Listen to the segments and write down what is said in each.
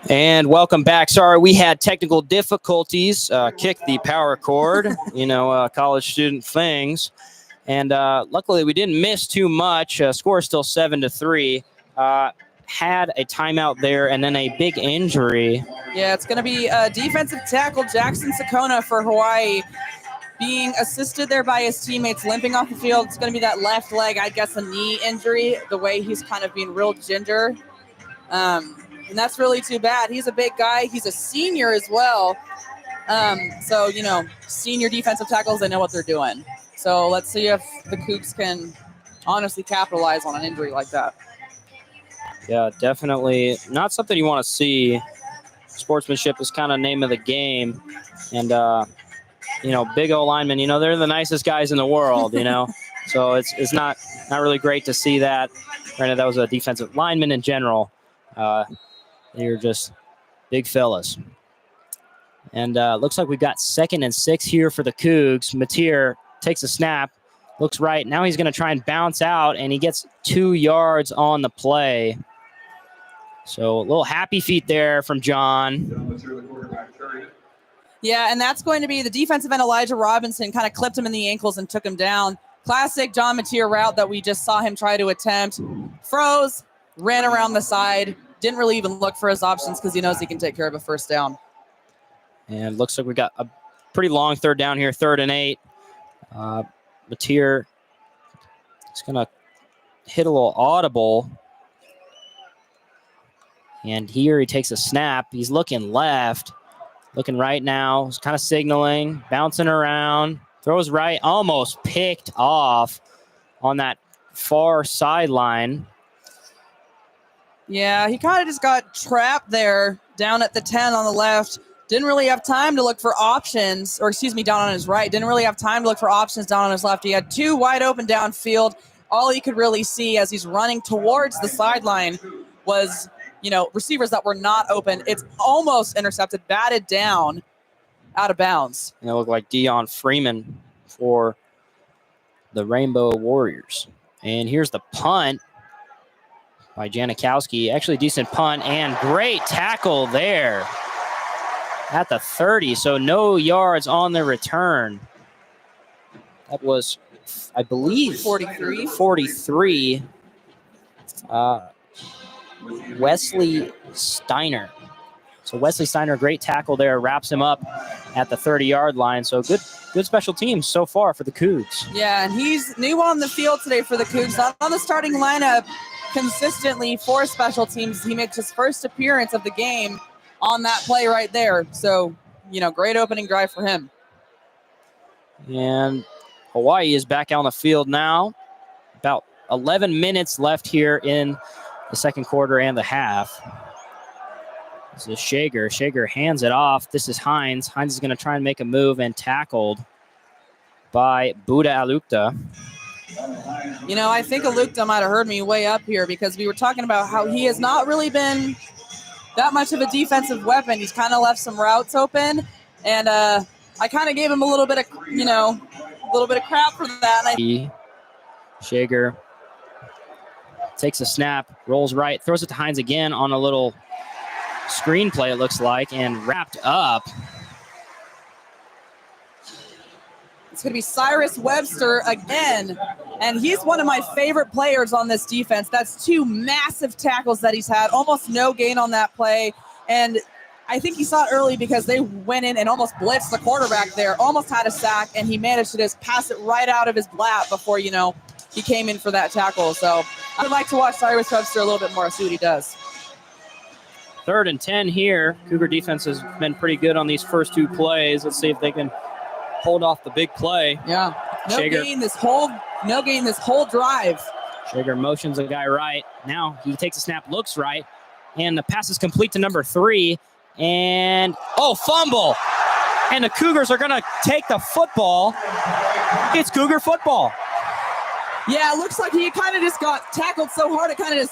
And welcome back. Sorry, we had technical difficulties. Kicked the power cord, college student things. And luckily, we didn't miss too much. Score is still 7-3. Had a timeout there and then a big injury. Yeah, it's going to be defensive tackle Jackson Sakona for Hawaii, being assisted there by his teammates, limping off the field. It's going to be that left leg, I guess, a knee injury, the way he's kind of being real ginger. And that's really too bad. He's a big guy. He's a senior as well. So, senior defensive tackles, they know what they're doing. So let's see if the Cougs can honestly capitalize on an injury like that. Yeah, definitely not something you want to see. Sportsmanship is kind of name of the game. And, big O linemen, they're the nicest guys in the world, So it's not really great to see that. Granted, that was a defensive lineman in general. They're just big fellas. And looks like we've got 2nd and 6 here for the Cougs. Mateer takes a snap, looks right. Now he's going to try and bounce out, and he gets 2 yards on the play. So a little happy feet there from John. Yeah, and that's going to be the defensive end, Elijah Robinson, kind of clipped him in the ankles and took him down. Classic John Mateer route that we just saw him try to attempt. Froze, ran around the side, didn't really even look for his options because he knows he can take care of a first down. And it looks like we got a pretty long 3rd down here, 3rd and 8. Mateer is going to hit a little audible. And here he takes a snap. He's looking left, looking right now. He's kind of signaling, bouncing around, throws right, almost picked off on that far sideline. Yeah, he kind of just got trapped there down at the 10 on the left. Didn't really have time to look for options, down on his right. Didn't really have time to look for options down on his left. He had 2 wide open downfield. All he could really see as he's running towards the sideline was, receivers that were not open. It's almost intercepted, batted down, out of bounds. And it looked like Dion Freeman for the Rainbow Warriors. And here's the punt by Janikowski. Actually, decent punt and great tackle there at the 30. So no yards on the return. That was, I believe, 43. Wesley Steiner. So Wesley Steiner, great tackle there, wraps him up at the 30-yard line. So good special teams so far for the Cougs. Yeah, and he's new on the field today for the Cougs. Not on the starting lineup consistently for special teams. He makes his first appearance of the game on that play right there. So, great opening drive for him. And Hawaii is back out on the field now. About 11 minutes left here in the second quarter and the half. This is Shager. Shager hands it off. This is Hines. Hines is going to try and make a move and tackled by Buda Alukta. I think Alukta might have heard me way up here because we were talking about how he has not really been that much of a defensive weapon. He's kind of left some routes open, and I kind of gave him a little bit of, crap for that. Shager takes a snap, rolls right, throws it to Hines again on a little screenplay, it looks like, and wrapped up. It's going to be Cyrus Webster again, and he's one of my favorite players on this defense. That's 2 massive tackles that he's had, almost no gain on that play, and I think he saw it early because they went in and almost blitzed the quarterback there, almost had a sack, and he managed to just pass it right out of his lap before, he came in for that tackle. So I would like to watch Cyrus Webster a little bit more, see what he does. 3rd and 10 here. Cougar defense has been pretty good on these first 2 plays. Let's see if they can hold off the big play. Yeah. No gain this whole drive. Shager motions a guy right. Now he takes a snap, looks right, and the pass is complete to number 3. And, fumble. And the Cougars are going to take the football. It's Cougar football. Yeah, it looks like he kind of just got tackled so hard, he kind of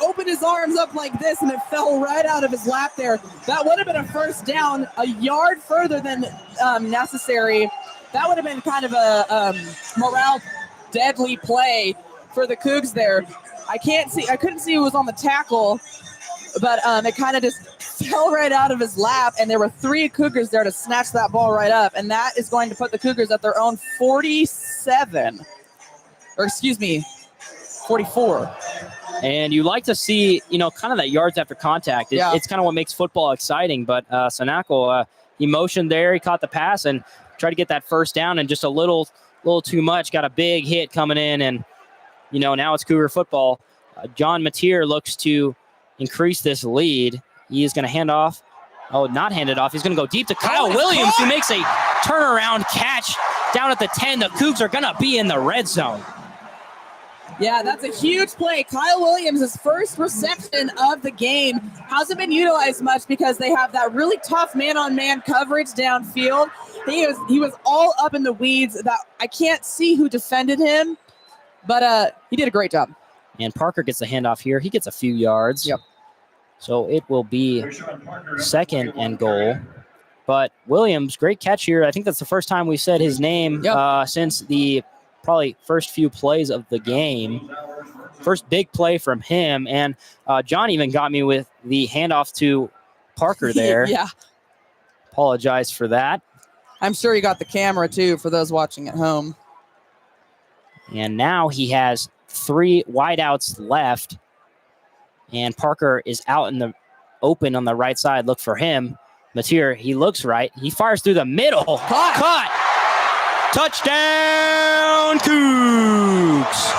opened his arms up like this, and it fell right out of his lap there. That would have been a first down, a yard further than necessary. That would have been kind of a morale deadly play for the Cougs there. I couldn't see who was on the tackle, but it kind of just fell right out of his lap, and there were 3 Cougars there to snatch that ball right up, and that is going to put the Cougars at their own 47, or excuse me, 44. And you like to see, kind of that yards after contact. Yeah. It's kind of what makes football exciting. But Sanako, he motioned there, he caught the pass and tried to get that first down, and just a little too much. Got a big hit coming in, and now it's Cougar football. John Mateer looks to increase this lead. He is going to hand off. Oh, not hand it off. He's going to go deep to Kyle Williams, who makes a turnaround catch down at the 10. The Cougs are going to be in the red zone. Yeah, that's a huge play. Kyle Williams' first reception of the game hasn't been utilized much because they have that really tough man-on-man coverage downfield. He was all up in the weeds. That I can't see who defended him, but he did a great job. And Parker gets the handoff here. He gets a few yards. Yep. So it will be 2nd and goal. But Williams, great catch here. I think that's the first time we said his name since the probably first few plays of the game. First big play from him. And John even got me with the handoff to Parker there. Yeah. Apologize for that. I'm sure you got the camera, too, for those watching at home. And now he has 3 wideouts left. And Parker is out in the open on the right side. Look for him. Mateer, he looks right. He fires through the middle. Caught. Touchdown, Cougs.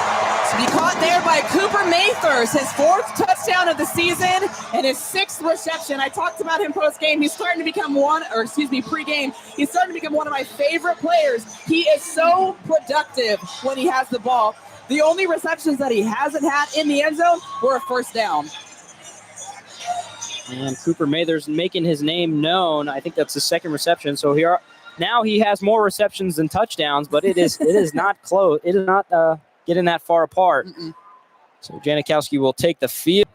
To be caught there by Cooper Mathers, his 4th touchdown of the season and his 6th reception. I talked about him post-game. He's starting to become pre-game. He's starting to become one of my favorite players. He is so productive when he has the ball. The only receptions that he hasn't had in the end zone were a first down. And Cooper Mathers making his name known. I think that's his 2nd reception. So now he has more receptions than touchdowns, but it is not close. It is not getting that far apart. Mm-mm. So Janikowski will take the field.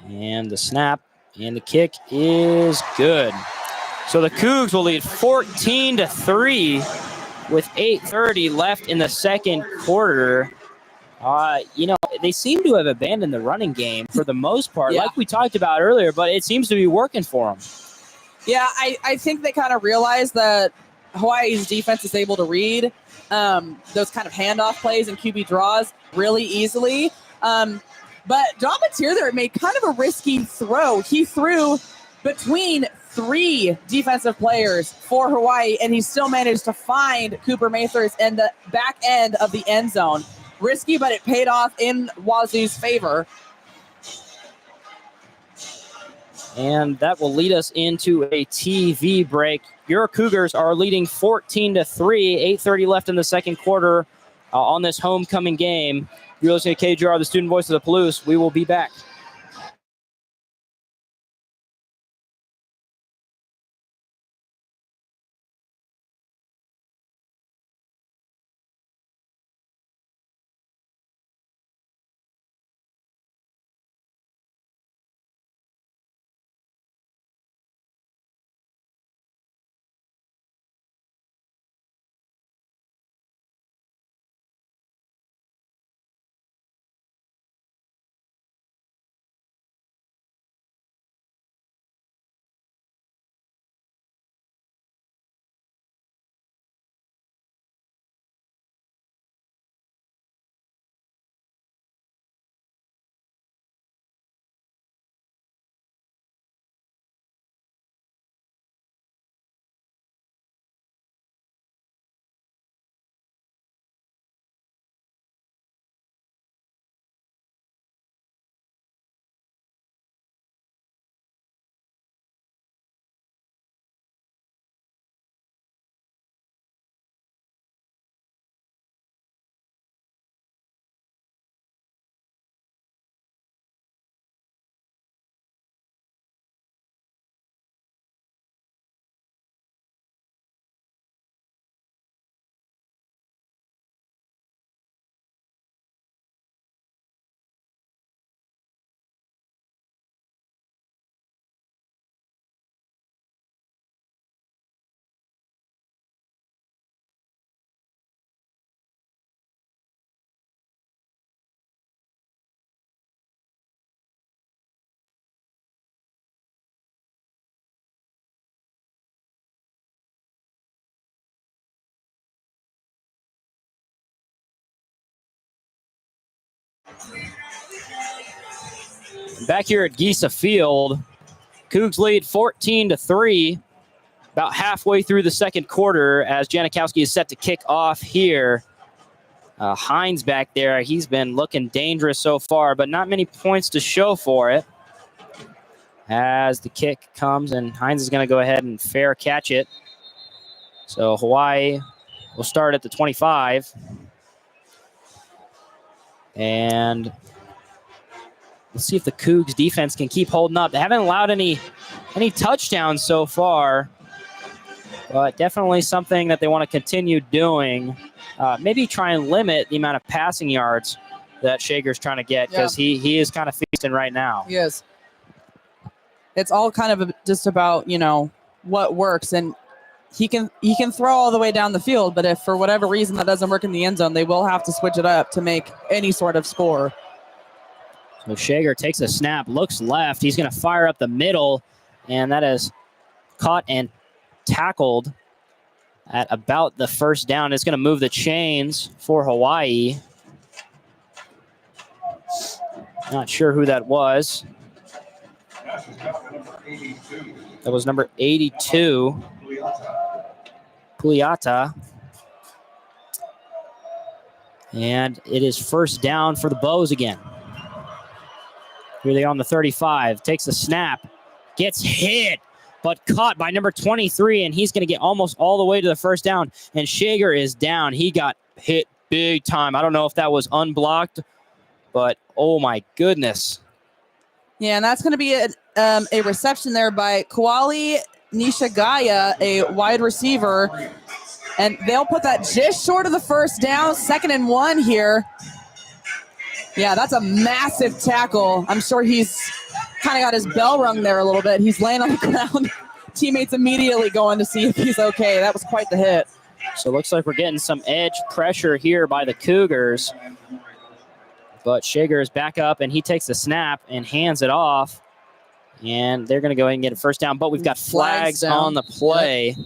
And the snap and the kick is good. So the Cougs will lead 14-3 with 8:30 left in the second quarter. They seem to have abandoned the running game for the most part, like we talked about earlier, but it seems to be working for them. Yeah, I think they kind of realized that Hawaii's defense is able to read those kind of handoff plays and QB draws really easily. But John Mateer there made kind of a risky throw. He threw between 3 defensive players for Hawaii, and he still managed to find Cooper Mathers in the back end of the end zone. Risky, but it paid off in Wazoo's favor. And that will lead us into a TV break. Your Cougars are leading 14-3, 8:30 left in the second quarter on this homecoming game. You're listening to KGR, the student voice of the Palouse. We will be back. Back here at Giesa Field, Cougs lead 14-3. About halfway through the second quarter as Janikowski is set to kick off here. Hines back there, he's been looking dangerous so far, but not many points to show for it. As the kick comes, and Hines is going to go ahead and fair catch it. So Hawaii will start at the 25. And let's see if the Cougs defense can keep holding up. They haven't allowed any touchdowns so far, but definitely something that they want to continue doing. Maybe try and limit the amount of passing yards that Shager's trying to get, because he is kind of feasting right now. He is. It's all kind of just about, what works. And he can throw all the way down the field, but if for whatever reason that doesn't work in the end zone, they will have to switch it up to make any sort of score. So Shager takes a snap, looks left. He's going to fire up the middle, and that is caught and tackled at about the first down. It's going to move the chains for Hawaii. Not sure who that was. That was number 82, Puliata. And it is first down for the Bows again. Here they are on the 35. Takes the snap. Gets hit, but caught by number 23, and he's going to get almost all the way to the first down. And Shager is down. He got hit big time. I don't know if that was unblocked, but oh my goodness. Yeah, and that's going to be a reception there by Kuali Nishigaya, a wide receiver. And they'll put that just short of the first down, 2nd and 1 here. Yeah, that's a massive tackle. I'm sure he's kind of got his bell rung there a little bit. He's laying on the ground. Teammates immediately going to see if he's okay. That was quite the hit. So it looks like we're getting some edge pressure here by the Cougars. But Shager is back up, and he takes the snap and hands it off. And they're going to go ahead and get a first down. But we've got flags on the play. Yep.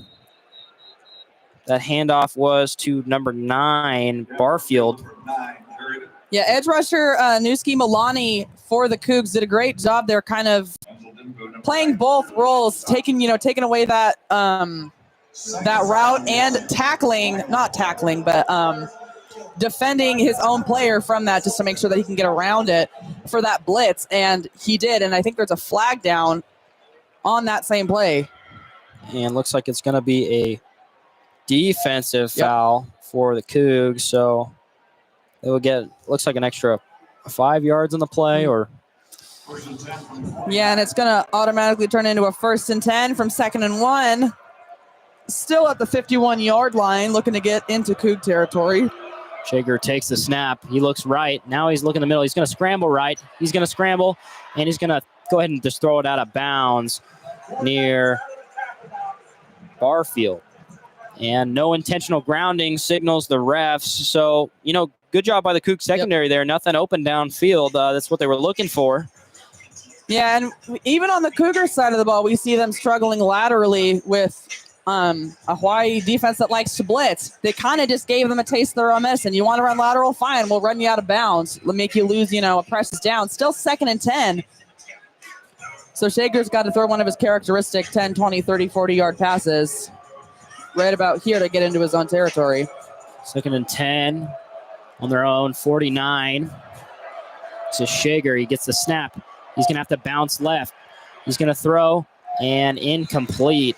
That handoff was to number 9, Barfield. Yeah, edge rusher Newski Milani for the Cougs did a great job there, kind of playing both roles, taking away that that route and defending his own player from that, just to make sure that he can get around it for that blitz, and he did. And I think there's a flag down on that same play. And looks like it's going to be a defensive foul for the Cougs, so they will get, looks like an extra 5 yards on the play, or yeah, and it's going to automatically turn into a 1st and 10 from 2nd and 1. Still at the 51-yard line, looking to get into Coug territory. Shager takes the snap. He looks right. Now he's looking in the middle. He's going to scramble right. He's going to scramble, and he's going to go ahead and just throw it out of bounds near Barfield. And no intentional grounding signals the refs. So, good job by the Coug secondary there. Nothing open downfield. That's what they were looking for. Yeah, and even on the Cougar side of the ball, we see them struggling laterally with a Hawaii defense that likes to blitz. They kind of just gave them a taste of their own medicine. You want to run lateral? Fine, we'll run you out of bounds. We'll make you lose, a precious down. Still 2nd and 10. So Shager's got to throw one of his characteristic 10, 20, 30, 40-yard passes right about here to get into his own territory. 2nd and 10 on their own 49. So Shager, he gets the snap. He's going to have to bounce left. He's going to throw, and incomplete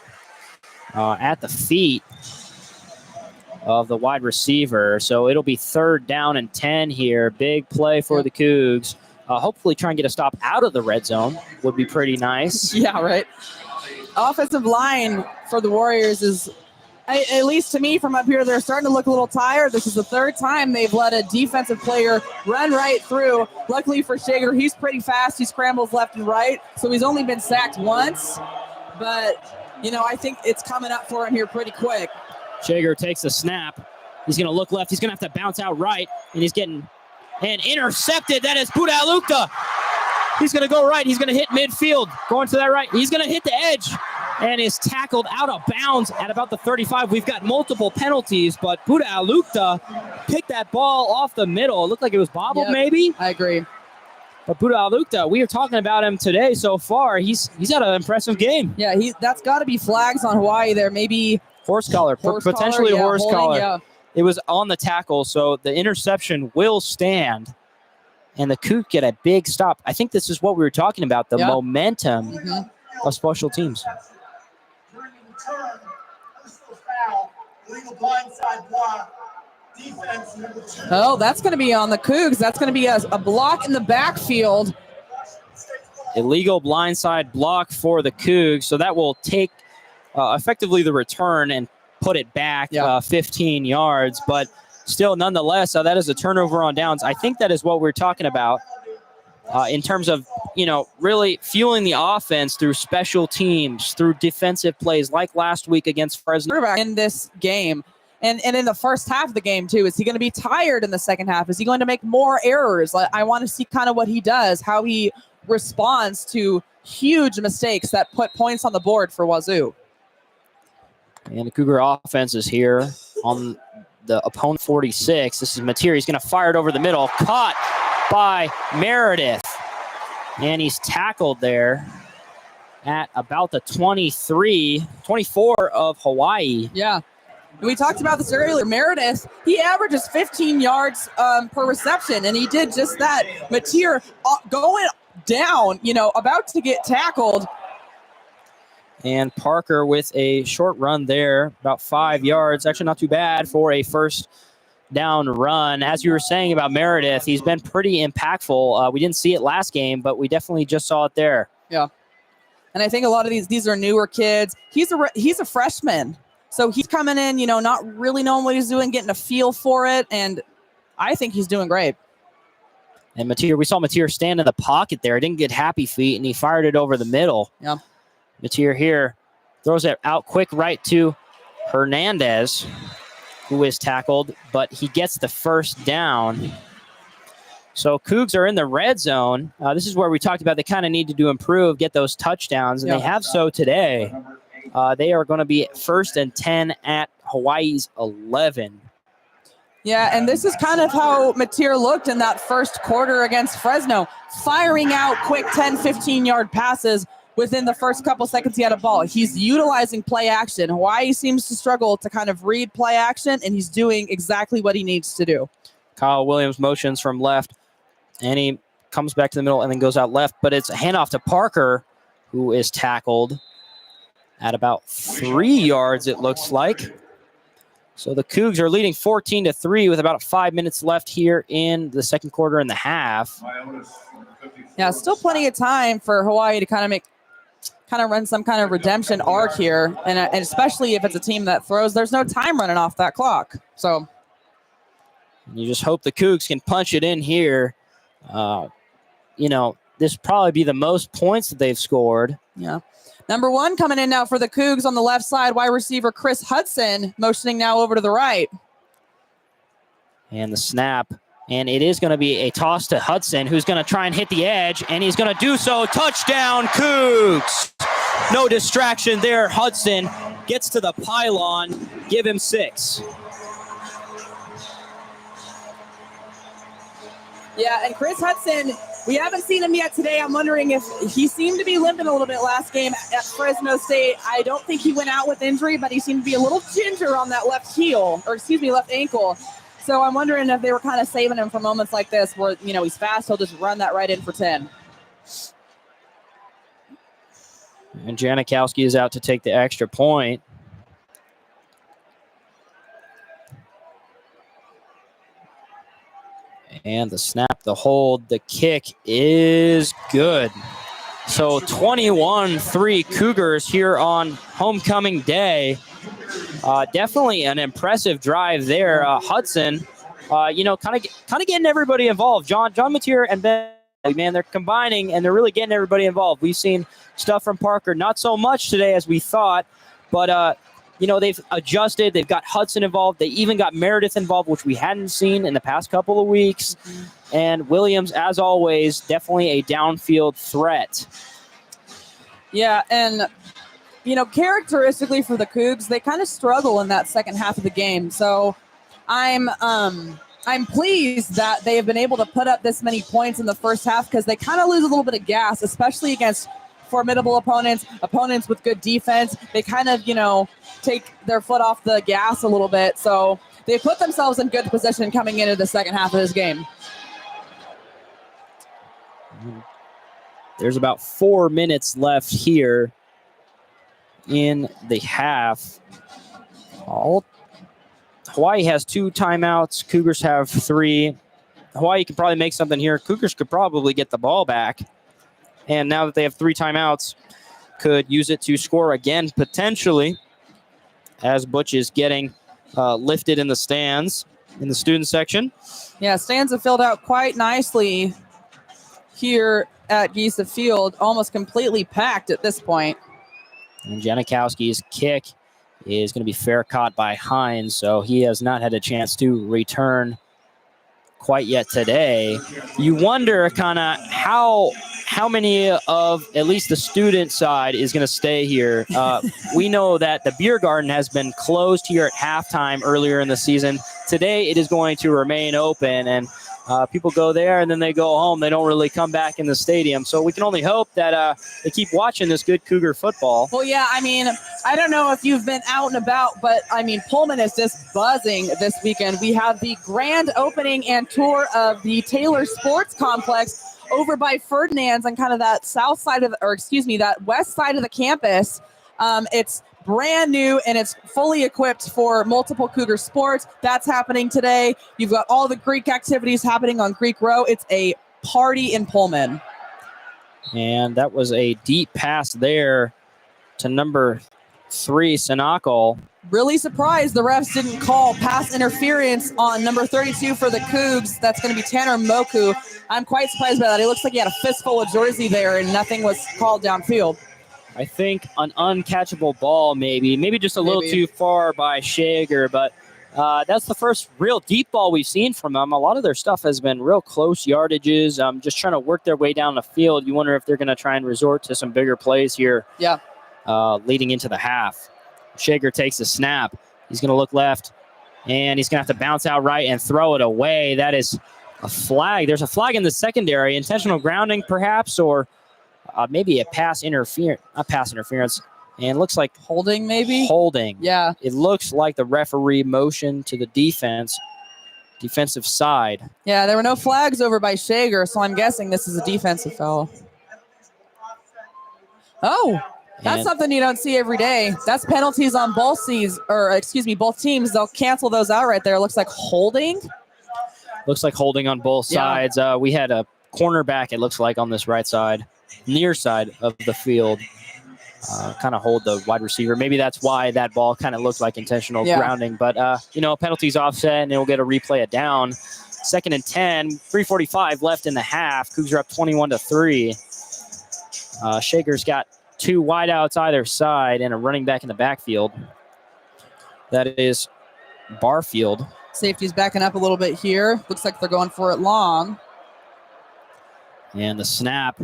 at the feet of the wide receiver. So it'll be 3rd down and 10 here. Big play for the Cougs. Hopefully try and get a stop out of the red zone would be pretty nice. Yeah, right. Offensive line for the Warriors is, at least to me from up here, they're starting to look a little tired. This is the 3rd time they've let a defensive player run right through. Luckily for Shager, he's pretty fast. He scrambles left and right, so he's only been sacked once. But, I think it's coming up for him here pretty quick. Shager takes a snap. He's going to look left. He's going to have to bounce out right, and he's getting intercepted. That is Budalukta. He's going to go right. He's going to hit midfield. Going to that right. He's going to hit the edge. and is tackled out of bounds at about the 35. We've got multiple penalties, but Buda Alukta picked that ball off the middle. It looked like it was bobbled, maybe. I agree. But Buda Alukta, we are talking about him today so far. He's had an impressive game. Yeah, that's got to be flags on Hawaii there. Maybe horse collar, potentially a horse collar. Yeah. It was on the tackle, so the interception will stand. And the Cougs get a big stop. I think this is what we were talking about, the momentum of special teams. During the return, personal foul, illegal blindside block, defense number 2. Oh, that's going to be on the Cougs. That's going to be a block in the backfield. Illegal blindside block for the Cougs. So that will take effectively the return and put it back 15 yards. But still, nonetheless, that is a turnover on downs. I think that is what we're talking about in terms of, really fueling the offense through special teams, through defensive plays like last week against Fresno. In this game. And in the first half of the game, too, is he going to be tired in the second half? Is he going to make more errors? I want to see kind of what he does, how he responds to huge mistakes that put points on the board for Wazoo. And the Cougar offense is here on the opponent 46. This is Mateer. He's going to fire it over the middle. Caught by Meredith. And he's tackled there at about the 24 of Hawaii. Yeah. We talked about this earlier. Meredith, he averages 15 yards per reception, and he did just that. Mateer going down, about to get tackled. And Parker with a short run there, about 5 yards. Actually, not too bad for a first down run. As you were saying about Meredith, he's been pretty impactful. We didn't see it last game, but we definitely just saw it there. Yeah. And I think a lot of these are newer kids. He's a freshman. So he's coming in, not really knowing what he's doing, getting a feel for it, and I think he's doing great. And we saw Mateer stand in the pocket there. Didn't get happy feet, and he fired it over the middle. Yeah. Mateer here throws it out quick right to Hernandez, who is tackled, but he gets the first down. So Cougs are in the red zone. This is where we talked about they kind of needed to improve, get those touchdowns, and they have so today. They are going to be 1st and 10 at Hawaii's 11. Yeah, and this is kind of how Mateer looked in that first quarter against Fresno, firing out quick 10, 15-yard passes within the first couple seconds he had a ball. He's utilizing play action. Hawaii seems to struggle to kind of read play action, and he's doing exactly what he needs to do. Kyle Williams motions from left, and he comes back to the middle and then goes out left, but it's a handoff to Parker, who is tackled at about 3 yards, it looks like. So the Cougs are leading 14-3 with about 5 minutes left here in the second quarter and the half. Yeah, still plenty of time for Hawaii to kind of run some kind of redemption arc here, and especially if it's a team that throws. There's no time running off that clock. So you just hope the Cougs can punch it in here. This will probably be the most points that they've scored. Yeah. Number 1 coming in now for the Cougs on the left side, wide receiver Chris Hudson, motioning now over to the right. And the snap. And it is going to be a toss to Hudson, who's going to try and hit the edge, and he's going to do so. Touchdown, Cougs! No distraction there. Hudson gets to the pylon. Give him 6. Yeah, and Chris Hudson, we haven't seen him yet today. I'm wondering if he seemed to be limping a little bit last game at Fresno State. I don't think he went out with injury, but he seemed to be a little ginger on that left ankle. So I'm wondering if they were kind of saving him for moments like this where, he's fast. He'll just run that right in for 10. And Janikowski is out to take the extra point. And the snap, the hold, the kick is good. So 21-3 Cougars here on homecoming day. Definitely an impressive drive there. Hudson, kind of getting everybody involved. John Mateer and Ben, man, they're combining and they're really getting everybody involved. We've seen stuff from Parker, not so much today as we thought, but they've adjusted. They've got Hudson involved. They even got Meredith involved, which we hadn't seen in the past couple of weeks. And Williams, as always, definitely a downfield threat. Yeah, and characteristically for the Cougs, they kind of struggle in that second half of the game. So I'm pleased that they have been able to put up this many points in the first half, because they kind of lose a little bit of gas, especially against formidable opponents with good defense. They kind of, take their foot off the gas a little bit. So they put themselves in good position coming into the second half of this game. There's about 4 minutes left here in the half. Hawaii has 2 timeouts. Cougars have 3. Hawaii could probably make something here. Cougars could probably get the ball back. And now that they have 3 timeouts, could use it to score again, potentially, as Butch is getting lifted in the stands in the student section. Yeah, stands have filled out quite nicely here at Giesa Field, almost completely packed at this point. And Janikowski's kick is going to be fair caught by Hines, so he has not had a chance to return quite yet today. You wonder kind of how many of at least the student side is going to stay here. We know that the beer garden has been closed here at halftime earlier in the season. Today it is going to remain open, and people go there and then they go home. They don't really come back in the stadium. So we can only hope that they keep watching this good Cougar football. Well, yeah, I don't know if you've been out and about, but Pullman is just buzzing this weekend. We have the grand opening and tour of the Taylor Sports Complex over by Ferdinand's on kind of that south side of, that west side of the campus. It's brand new and it's fully equipped for multiple Cougar sports. That's happening today. You've got all the Greek activities happening on Greek Row. It's a party in Pullman. And that was a deep pass there to number 3, Sinakal. Really surprised the refs didn't call pass interference on number 32 for the Cougs. That's going to be Tanner Moku. I'm quite surprised by that. It looks like he had a fistful of jersey there and nothing was called downfield. I think an uncatchable ball, maybe just a little too far by Shager, but that's the first real deep ball we've seen from them. A lot of their stuff has been real close yardages, just trying to work their way down the field. You wonder if they're going to try and resort to some bigger plays here. Yeah. Leading into the half. Shager takes the snap. He's going to look left, and he's going to have to bounce out right and throw it away. That is a flag. There's a flag in the secondary, intentional grounding perhaps, or maybe a pass interference. Not pass interference. And looks like holding, maybe? Holding. Yeah. It looks like the referee motioned to the defensive side. Yeah, there were no flags over by Shager, so I'm guessing this is a defensive foul. Oh, that's something you don't see every day. That's penalties on both teams. They'll cancel those out right there. Looks like holding. Looks like holding on both sides. We had a cornerback, it looks like, on this right side, near side of the field. Kind of hold the wide receiver. Maybe that's why that ball kind of looked like intentional grounding. But, penalties offset, and we'll get a replay it down. 2nd and 10, 3:45 left in the half. Cougs are up 21-3. Shager's got 2 wideouts either side and a running back in the backfield. That is Barfield. Safety's backing up a little bit here. Looks like they're going for it long. And the snap.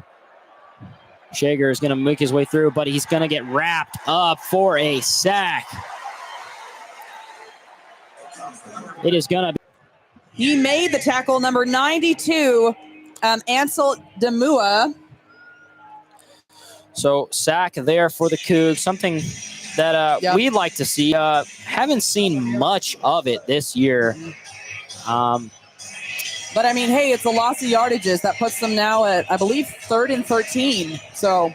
Shager is going to make his way through, but he's going to get wrapped up for a sack. It is going to be. He made the tackle, number 92, Ansel Demua. So sack there for the Cougs, something that we'd like to see. Haven't seen much of it this year. But, hey, it's a loss of yardages. That puts them now at, I believe, 3rd and 13. So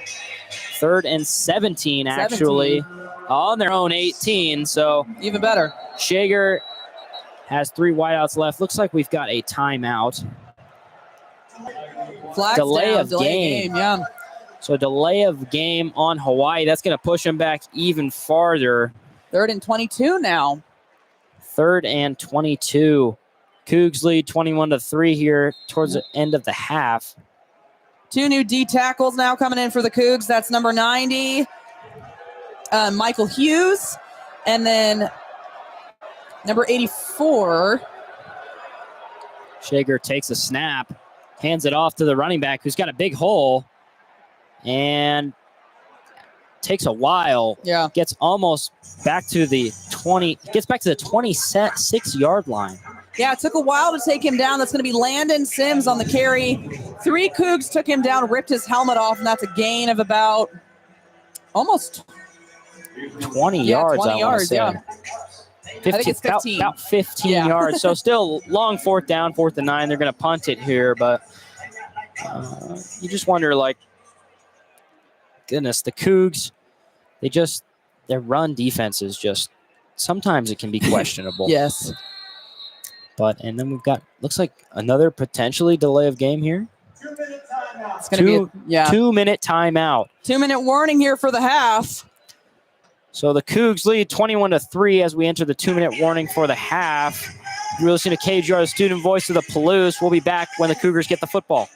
3rd and 17, actually, on their own 18. So even better. Shager has 3 wideouts left. Looks like we've got a timeout. Delay of game. Yeah. So delay of game on Hawaii. That's going to push them back even farther. 3rd and 22 now. 3rd and 22. Cougs lead 21-3 here towards the end of the half. 2 new D tackles now coming in for the Cougs. That's number 90, Michael Hughes, and then number 84. Shager takes a snap, hands it off to the running back who's got a big hole. And takes a while. Yeah. Gets almost back to the 26-yard line. Yeah, it took a while to take him down. That's going to be Landon Sims on the carry. 3 Cougs took him down, ripped his helmet off, and that's a gain of about almost 20 yards, 20 I want to yards, say. yeah. 15, I think it's 15. About 15 yards. So still long 4th down, 4th and 9. They're going to punt it here, but you just wonder, like, goodness, the Cougs, their run defense is just, sometimes it can be questionable. Yes. And then we've got, looks like another potentially delay of game here. 2-minute timeout. It's going to be 2-minute timeout. 2-minute warning here for the half. So the Cougs lead 21-3 as we enter the 2-minute warning for the half. You're listening to KGR, the student voice of the Palouse. We'll be back when the Cougars get the football.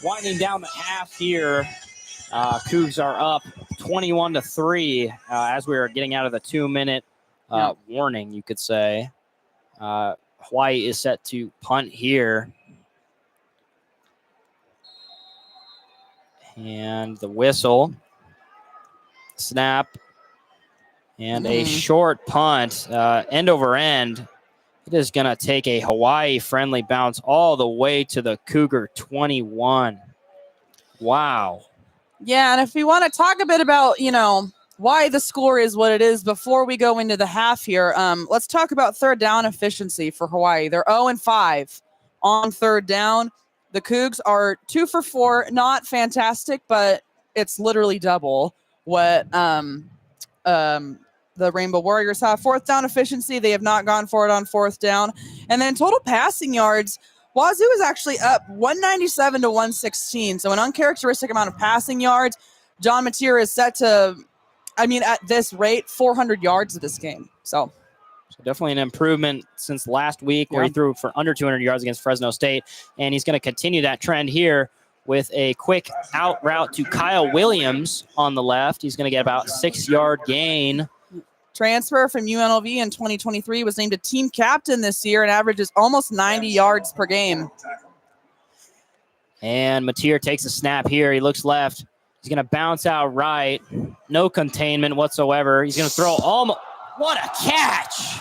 Winding down the half here. Cougs are up 21-3 as we are getting out of the 2-minute warning, you could say. Hawaii is set to punt here. And the whistle. Snap. And a short punt, end over end. It is going to take a Hawaii-friendly bounce all the way to the Cougar 21. Wow. Yeah, and if we want to talk a bit about, why the score is what it is before we go into the half here, let's talk about 3rd down efficiency for Hawaii. They're 0-5 on 3rd down. The Cougs are 2 for 4, not fantastic, but it's literally double what the Rainbow Warriors have. 4th down efficiency, they have not gone for it on 4th down. And then total passing yards, Wazoo is actually up 197 to 116. So an uncharacteristic amount of passing yards. John Mateer is set to, at this rate, 400 yards of this game. So definitely an improvement since last week where he threw for under 200 yards against Fresno State. And he's going to continue that trend here with a quick out route to Kyle Williams on the left. He's going to get about 6-yard gain. Transfer from UNLV in 2023, was named a team captain this year and averages almost 90 yards per game. And Mateer takes a snap here. He looks left. He's going to bounce out right. No containment whatsoever. He's going to throw almost. What a catch!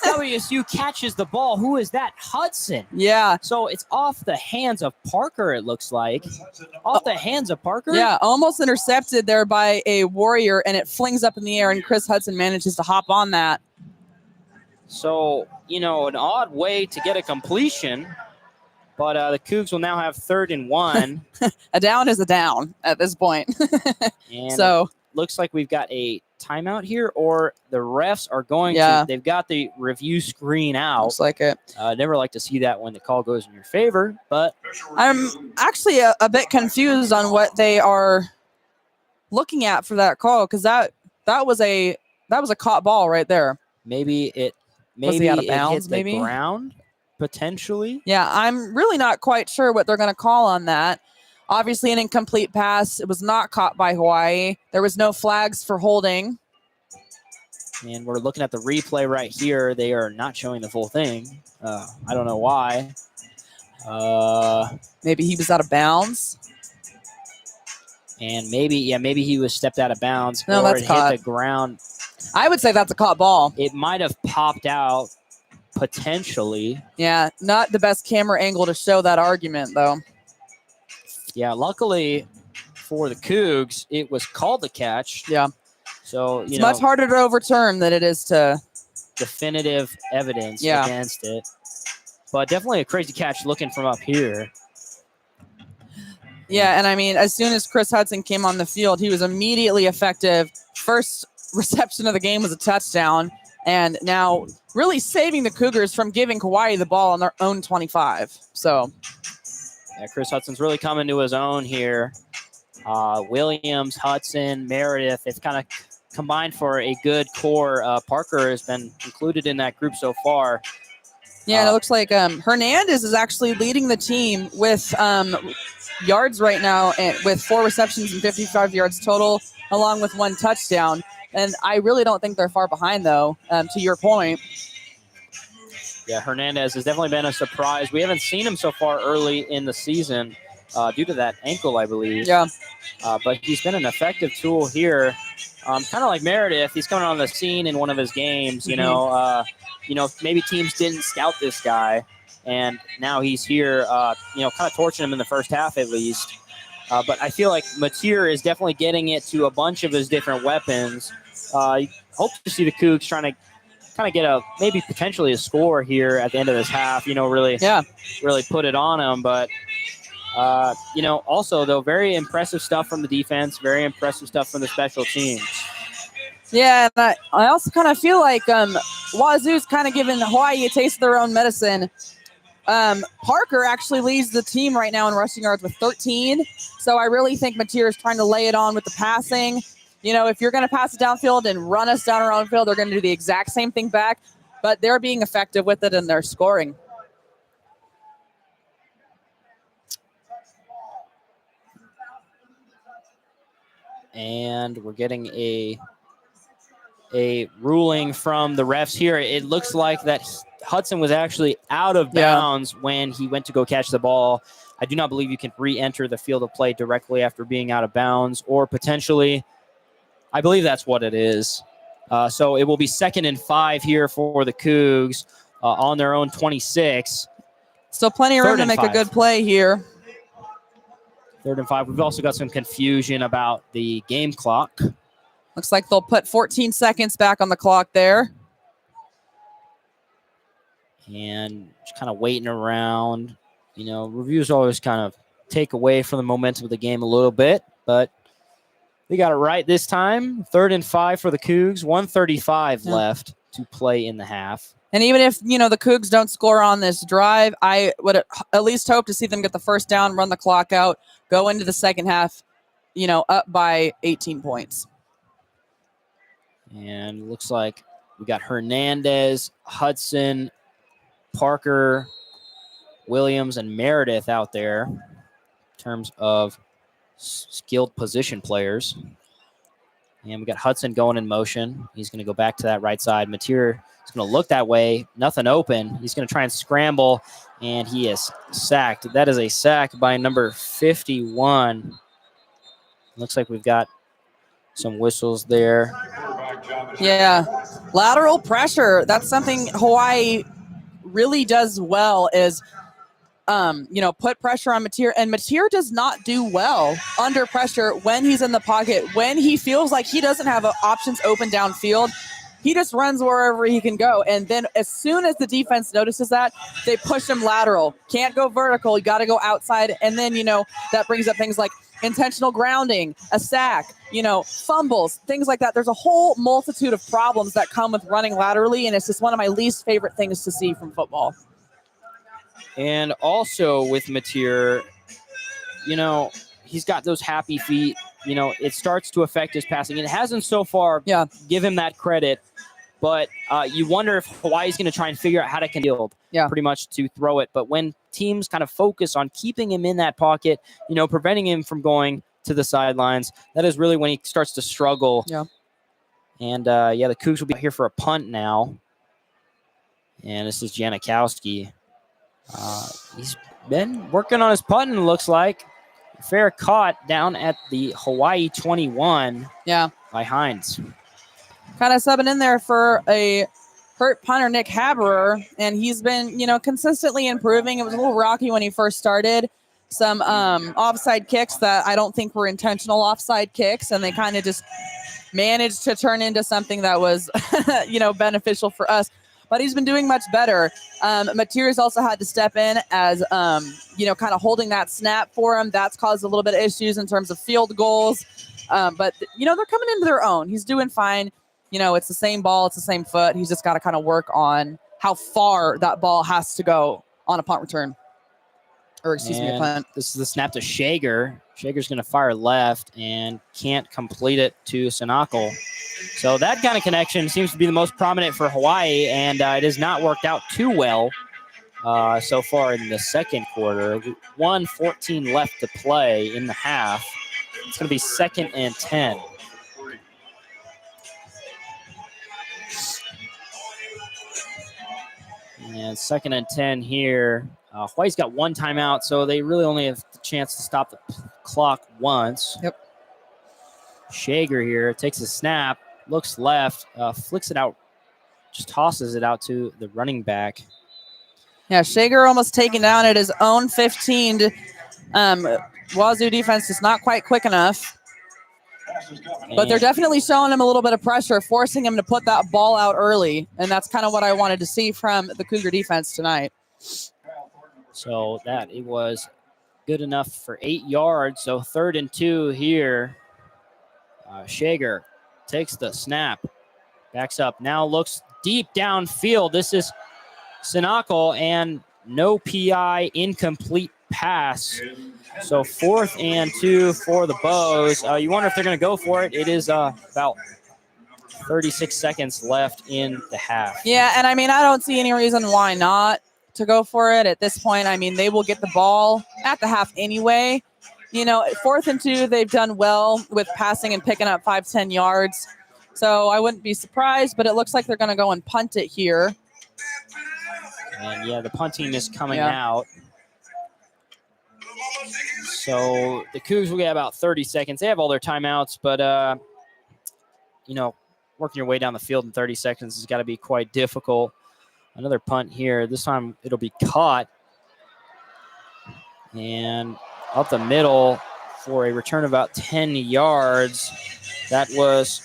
WSU catches the ball. Who is that? Hudson. Yeah. So it's off the hands of Parker, it looks like. Off the hands of Parker? Yeah, almost intercepted there by a Warrior, and it flings up in the air, and Chris Hudson manages to hop on that. So, an odd way to get a completion. But the Cougs will now have 3rd and 1. A down is a down at this point. And so looks like we've got a timeout here, or the refs are going to. They've got the review screen out. Looks like it. Never like to see that when the call goes in your favor, but I'm actually a bit confused on what they are looking at for that call, because that was a caught ball right there. Maybe it out of bounds, hit the ground. Potentially. Yeah, I'm really not quite sure what they're going to call on that. Obviously, an incomplete pass. It was not caught by Hawaii. There was no flags for holding. And we're looking at the replay right here. They are not showing the full thing. I don't know why. Maybe he was out of bounds. And maybe he was stepped out of bounds. No, or that's it caught. hit the ground. I would say that's a caught ball. It might have popped out. Potentially. Yeah, not the best camera angle to show that argument, though. Yeah, luckily for the Cougs, it was called a catch. Yeah. So, it's much harder to overturn than it is to... definitive evidence against it. But definitely a crazy catch looking from up here. Yeah, and I mean, as soon as Chris Hudson came on the field, he was immediately effective. First reception of the game was a touchdown. And now really saving the Cougars from giving Hawaii the ball on their own 25. So, yeah, Chris Hudson's really coming to his own here. Williams, Hudson, Meredith, it's kind of combined for a good core. Parker has been included in that group so far. Yeah, and it looks like Hernandez is actually leading the team with yards right now, and with 4 receptions and 55 yards total, along with 1 touchdown. And I really don't think they're far behind, though, to your point. Yeah, Hernandez has definitely been a surprise. We haven't seen him so far early in the season due to that ankle, I believe. Yeah. But he's been an effective tool here. Kind of like Meredith, he's coming on the scene in one of his games. Maybe teams didn't scout this guy, and now he's here, kind of torching him in the first half at least. But I feel like Mateer is definitely getting it to a bunch of his different weapons. Hope to see the Cougs trying to kind of get maybe potentially a score here at the end of this half, really put it on them. But, also, though, very impressive stuff from the defense, very impressive stuff from the special teams. Yeah, and I also kind of feel like Wazoo's kind of giving Hawaii a taste of their own medicine. Parker actually leads the team right now in rushing yards with 13. So I really think Mateer is trying to lay it on with the passing. If you're going to pass it downfield and run us down our own field, they're going to do the exact same thing back. But they're being effective with it, and they're scoring. And we're getting a ruling from the refs here. It looks like that Hudson was actually out of bounds when he went to go catch the ball. I do not believe you can re-enter the field of play directly after being out of bounds, or potentially, I believe that's what it is. So it will be 2nd and 5 here for the Cougs on their own 26. Still plenty of room to make a good play here. 3rd and 5. We've also got some confusion about the game clock. Looks like they'll put 14 seconds back on the clock there. And just kind of waiting around. Reviews always kind of take away from the momentum of the game a little bit, but they got it right this time. 3rd and 5 for the Cougs. 1:35 left to play in the half. And even if, the Cougs don't score on this drive, I would at least hope to see them get the first down, run the clock out, go into the second half, up by 18 points. And looks like we got Hernandez, Hudson, Parker, Williams, and Meredith out there in terms of skilled position players. And we got Hudson going in motion. He's going to go back to that right side. Mateer He's going to look that way. Nothing open. He's going to try and scramble, and he is sacked. That is a sack by number 51. Looks like we've got some whistles there. Yeah. Lateral pressure. That's something Hawaii really does well is put pressure on Mateer, and Mateer does not do well under pressure when he's in the pocket. When he feels like he doesn't have options open downfield, he just runs wherever he can go. And then as soon as the defense notices that, they push him lateral. Can't go vertical. You got to go outside. And then, that brings up things like intentional grounding, a sack, fumbles, things like that. There's a whole multitude of problems that come with running laterally, and it's just one of my least favorite things to see from football. And also with Mateer, he's got those happy feet. It starts to affect his passing. It hasn't so far. Yeah. Give him that credit. But you wonder if Hawaii's going to try and figure out how to field pretty much to throw it. But when teams kind of focus on keeping him in that pocket, preventing him from going to the sidelines, that is really when he starts to struggle. Yeah. And, the Cougs will be here for a punt now. And this is Janikowski. He's been working on his punting, looks like. Fair caught down at the Hawaii 21 by Hines. Kind of subbing in there for a hurt punter, Nick Haberer, and he's been, consistently improving. It was a little rocky when he first started. Some offside kicks that I don't think were intentional offside kicks, and they kind of just managed to turn into something that was, beneficial for us. But he's been doing much better. Mateer's also had to step in as, kind of holding that snap for him. That's caused a little bit of issues in terms of field goals. But, they're coming into their own. He's doing fine. It's the same ball. It's the same foot. He's just got to kind of work on how far that ball has to go on a punt return. Or, a punt. This is the snap to Shager. Shager's going to fire left and can't complete it to Sinakal. So that kind of connection seems to be the most prominent for Hawaii, and it has not worked out too well so far in the second quarter. 1:14 left to play in the half. It's going to be 2nd and 10. And 2nd and 10 here. Hawaii's got one timeout, so they really only have the chance to stop the clock once. Yep. Shager here takes a snap, looks left, flicks it out, just tosses it out to the running back. Yeah, Shager almost taken down at his own 15. Wazoo defense is not quite quick enough. But they're definitely showing him a little bit of pressure, forcing him to put that ball out early. And that's kind of what I wanted to see from the Cougar defense tonight. So that it was good enough for 8 yards. So 3rd and 2 here. Shager takes the snap, backs up, now looks deep downfield. This is Sinakal, and no PI, incomplete pass. So 4th and 2 for the Bows. You wonder if they're going to go for it. It is about 36 seconds left in the half. Yeah, and I don't see any reason why not to go for it at this point. They will get the ball at the half anyway. 4th and 2, they've done well with passing and picking up 5-10 yards. So I wouldn't be surprised, but it looks like they're going to go and punt it here. And the punting is coming out. So the Cougs will get about 30 seconds. They have all their timeouts, but, working your way down the field in 30 seconds has got to be quite difficult. Another punt here. This time it'll be caught. And up the middle for a return of about 10 yards. That was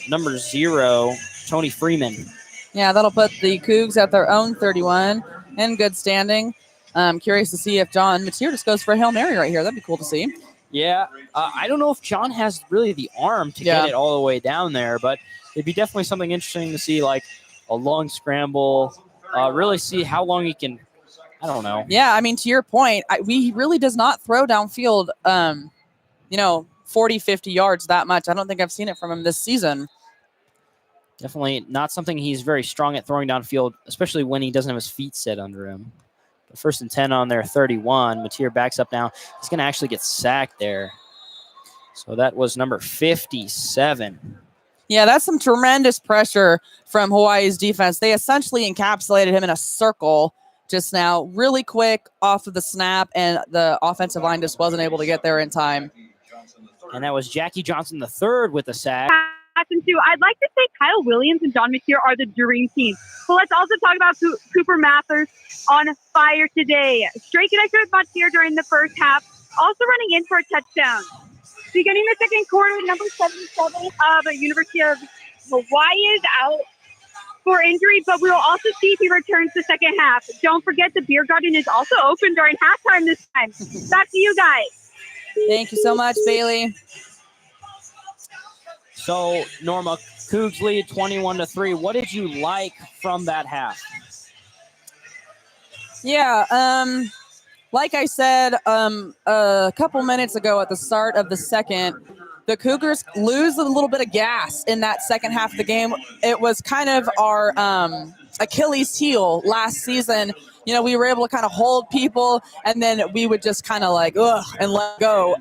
number 0, Tony Freeman. Yeah, that'll put the Cougs at their own 31 in good standing. I'm curious to see if John Mateer just goes for a Hail Mary right here. That'd be cool to see. Yeah, I don't know if John has really the arm to get it all the way down there, but it'd be definitely something interesting to see, like a long scramble, really see how long he can, I don't know. Yeah, to your point, he really does not throw downfield, 40, 50 yards that much. I don't think I've seen it from him this season. Definitely not something he's very strong at throwing downfield, especially when he doesn't have his feet set under him. But 1st and 10 on their 31. Mateer backs up now. He's going to actually get sacked there. So that was number 57. Yeah, that's some tremendous pressure from Hawaii's defense. They essentially encapsulated him in a circle just now, really quick off of the snap, and the offensive line just wasn't able to get there in time. And that was Jackie Johnson III with the sack. Too. I'd like to say Kyle Williams and John McTeer are the dream team. But let's also talk about Cooper Mathers on fire today. Straight connection with McTeer during the first half, also running in for a touchdown. Beginning the second quarter, number 77 of University of Hawaii is out for injury, but we will also see if he returns the second half. Don't forget the beer garden is also open during halftime this time. Back to you guys. Thank you so much, Bailey. So, Norma, Cougs lead 21-3. What did you like from that half? Yeah, like I said a couple minutes ago at the start of the second, the Cougars lose a little bit of gas in that second half of the game. It was kind of our Achilles heel last season. You know, we were able to kind of hold people, and then we would just kind of like, and let go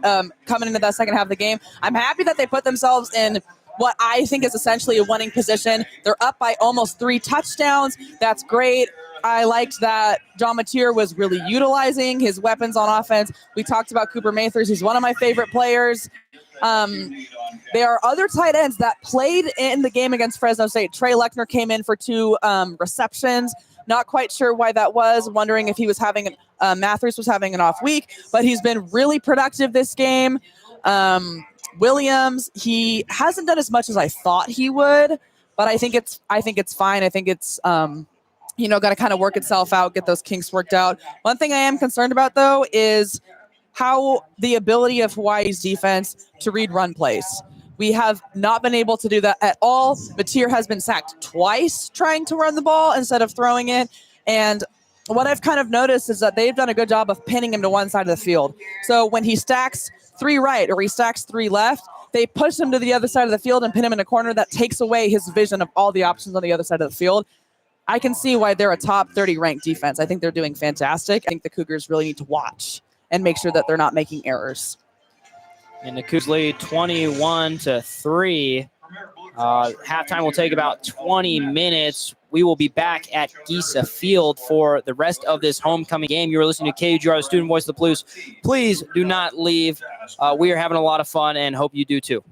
coming into that second half of the game. I'm happy that they put themselves in what I think is essentially a winning position. They're up by almost 3 touchdowns. That's great. I liked that John Mateer was really utilizing his weapons on offense. We talked about Cooper Mathers. He's one of my favorite players. There are other tight ends that played in the game against Fresno State. Trey Lechner came in for 2 receptions. Not quite sure why that was. Wondering if he was having Mathers was having an off week, but he's been really productive this game. Williams, he hasn't done as much as I thought he would, but I think it's fine. I think it's got to kind of work itself out, get those kinks worked out. One thing I am concerned about though is how the ability of Hawaii's defense to read run plays. We have not been able to do that at all. Mateer has been sacked twice trying to run the ball instead of throwing it. And what I've kind of noticed is that they've done a good job of pinning him to one side of the field. So when he stacks 3 right or he stacks 3 left, they push him to the other side of the field and pin him in a corner that takes away his vision of all the options on the other side of the field. I can see why they're a top 30 ranked defense. I think they're doing fantastic. I think the Cougars really need to watch and make sure that they're not making errors. And the Cougs lead 21-3. Halftime will take about 20 minutes. We will be back at Gisa Field for the rest of this homecoming game. You are listening to KUGR, the student voice of the Blues. Please do not leave. We are having a lot of fun and hope you do too.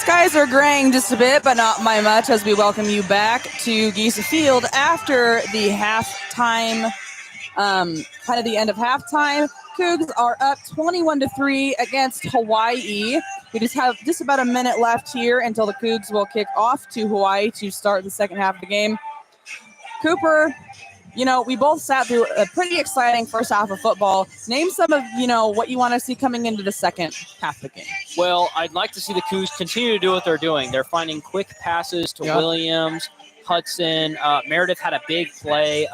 skies are graying just a bit, but not by much, as we welcome you back to Giesa Field after the halftime, kind of the end of halftime. Cougs are up 21-3 against Hawaii. We just have just about a minute left here until the Cougs will kick off to Hawaii to start the second half of the game. Cooper, you know, we both sat through a pretty exciting first half of football. Name some of, you know, what you want to see coming into the second half of the game. Well, I'd like to see the Cougs continue to do what they're doing. They're finding quick passes to Williams, Hudson. Meredith had a big play.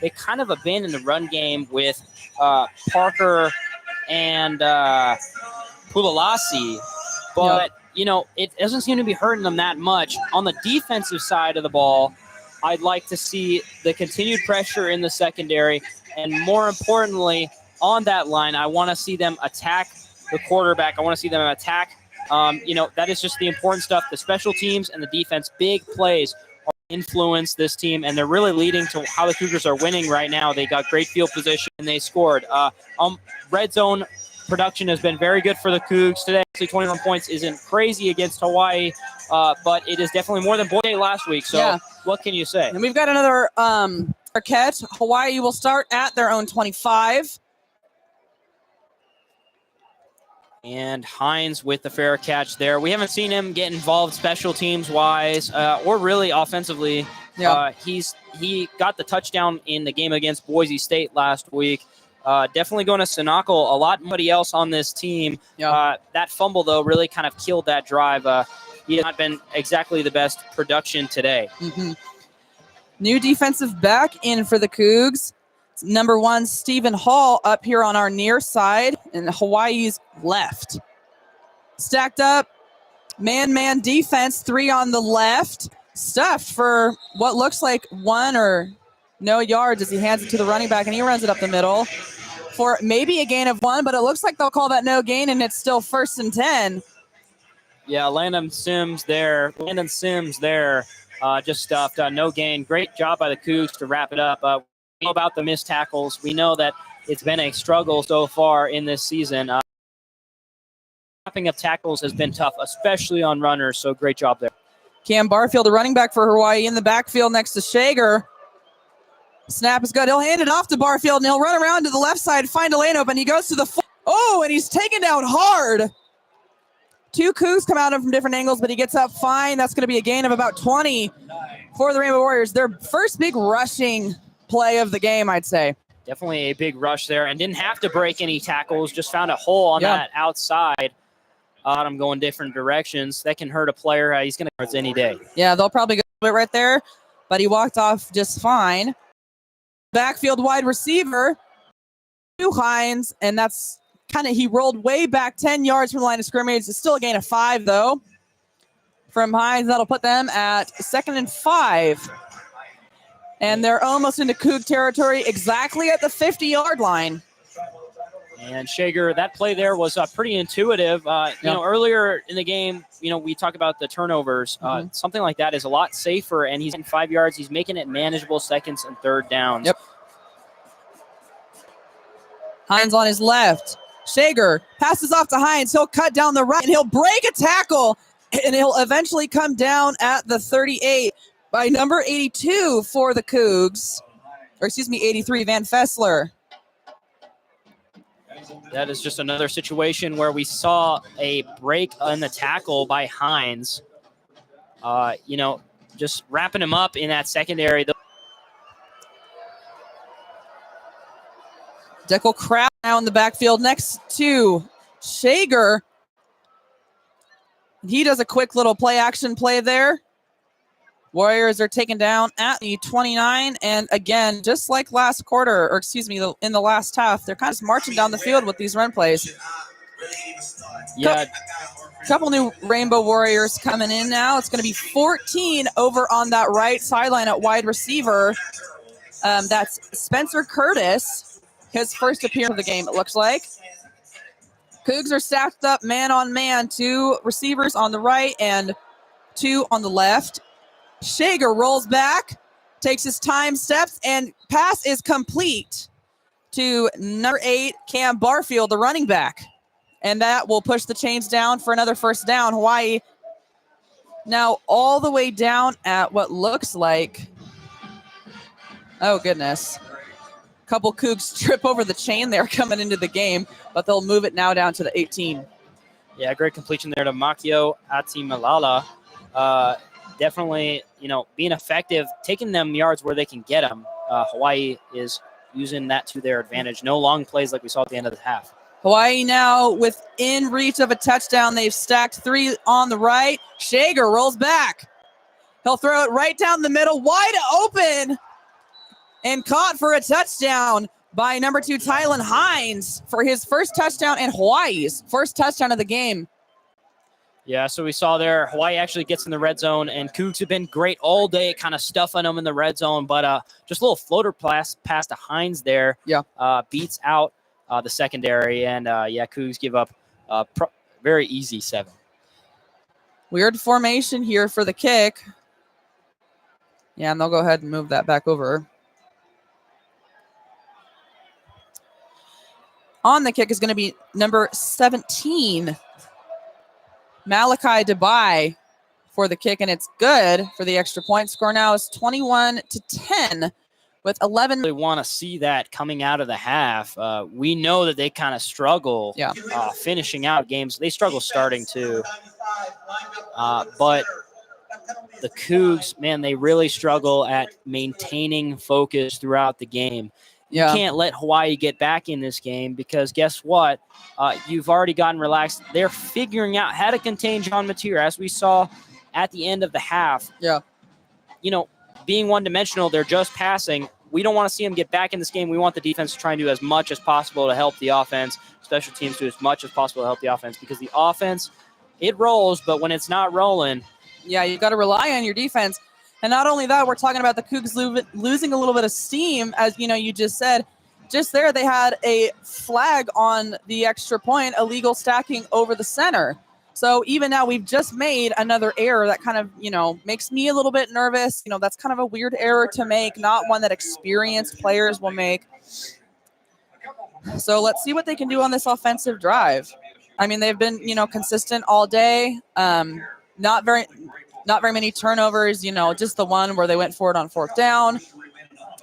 They kind of abandoned the run game with Parker and Pulalasi. But, you know, it doesn't seem to be hurting them that much. On the defensive side of the ball, I'd like to see the continued pressure in the secondary. And more importantly, on that line, I want to see them attack the quarterback. I want to see them attack. You know, that is just the important stuff. The special teams and the defense, big plays influence this team, and they're really leading to how the Cougars are winning right now. They got great field position, and they scored. Red zone production has been very good for the Cougs today. Actually, 21 points isn't crazy against Hawaii, but it is definitely more than Boise last week. So what can you say? And we've got another catch. Hawaii will start at their own 25. And Hines with the fair catch there. We haven't seen him get involved special teams wise or really offensively. He got the touchdown in the game against Boise State last week. Definitely going to Sinacle a lot. Nobody else on this team. That fumble, though, really kind of killed that drive. He has not been exactly the best production today. New defensive back in for the Cougs. Number 1, Stephen Hall up here on our near side and Hawaii's left. Stacked up, man-man defense, 3 on the left. Stuffed for what looks like 1 or no yards as he hands it to the running back, and he runs it up the middle for maybe a gain of 1, but it looks like they'll call that no gain, and it's still 1st and 10. Yeah, Landon Sims there. Just stuffed. No gain. Great job by the Cougs to wrap it up. We know about the missed tackles. We know that it's been a struggle so far in this season. Wrapping up tackles has been tough, especially on runners, so great job there. Cam Barfield, the running back for Hawaii, in the backfield next to Shager. Snap is good. He'll hand it off to Barfield, and he'll run around to the left side, find a lane open. He goes to the and he's taken down hard. 2 Cougs come out from different angles, but he gets up fine. That's going to be a gain of about 20 for the Rainbow Warriors. Their first big rushing play of the game, I'd say. Definitely a big rush there, and didn't have to break any tackles. Just found a hole on that outside. I'm going different directions. That can hurt a player. He's going to hurt any day. Yeah, they'll probably go it right there, but he walked off just fine. Backfield wide receiver, Hines, and that's he rolled way back 10 yards from the line of scrimmage. It's still a gain of 5, though, from Hines. That'll put them at 2nd and 5. And they're almost into Coug territory, exactly at the 50-yard line. And Shager, that play there was pretty intuitive. You know, earlier in the game, you know, we talk about the turnovers. Something like that is a lot safer, and he's in 5 yards. He's making it manageable 2nd and 3rd downs. Hines on his left. Shager passes off to Hines. He'll cut down the right, and he'll break a tackle, and he'll eventually come down at the 38 by number 82 for the Cougs. Or excuse me, 83, Van Fessler. That is just another situation where we saw a break in the tackle by Hines. You know, just wrapping him up in that secondary. Deckel Crowd now in the backfield next to Shager. He does a quick little play-action play there. Warriors are taken down at the 29, and again, just like last quarter, or excuse me, in the last half, they're kind of marching down the field with these run plays. Couple new Rainbow Warriors coming in now. It's going to be 14 over on that right sideline at wide receiver. That's Spencer Curtis, his first appearance of the game, it looks like. Cougs are stacked up man on man, 2 receivers on the right and 2 on the left. Shager rolls back, takes his time, steps, and pass is complete to number 8, Cam Barfield, the running back. And that will push the chains down for another first down. Hawaii Now all the way down at what looks like, oh goodness, a couple Cougs trip over the chain there coming into the game, but they'll move it now down to the 18. Yeah, great completion there to Makio Atimalala. Definitely, being effective, taking them yards where they can get them. Hawaii is using that to their advantage. No long plays like we saw at the end of the half. Hawaii now within reach of a touchdown. They've stacked 3 on the right. Shager rolls back. He'll throw it right down the middle, wide open, and caught for a touchdown by number 2, Tylen Hines, for his first touchdown and Hawaii's first touchdown of the game. Yeah, so we saw there, Hawaii actually gets in the red zone, and Cougs have been great all day, kind of stuffing them in the red zone, but just a little floater pass to Hines there. Yeah. Beats out the secondary, and Cougs give up very easy 7. Weird formation here for the kick. Yeah, and they'll go ahead and move that back over. On the kick is going to be number 17, Malachi Dubai, for the kick, and it's good for the extra point. Score now is 21-10 with 11. We want to see that coming out of the half. We know that they kind of struggle finishing out games. They struggle starting too. But the Cougs, man, they really struggle at maintaining focus throughout the game. You can't let Hawaii get back in this game because guess what? You've already gotten relaxed. They're figuring out how to contain John Mateer, as we saw at the end of the half. Yeah. Being one-dimensional, they're just passing. We don't want to see them get back in this game. We want the defense to try and do as much as possible to help the offense, special teams do as much as possible to help the offense, because the offense, it rolls, but when it's not rolling. Yeah, you've got to rely on your defense. And not only that, we're talking about the Cougs losing a little bit of steam, as you just said. Just there, they had a flag on the extra point, illegal stacking over the center. So even now, we've just made another error that kind of, makes me a little bit nervous. That's kind of a weird error to make, not one that experienced players will make. So let's see what they can do on this offensive drive. I mean, they've been, consistent all day. Not very many turnovers, just the one where they went for it on 4th down.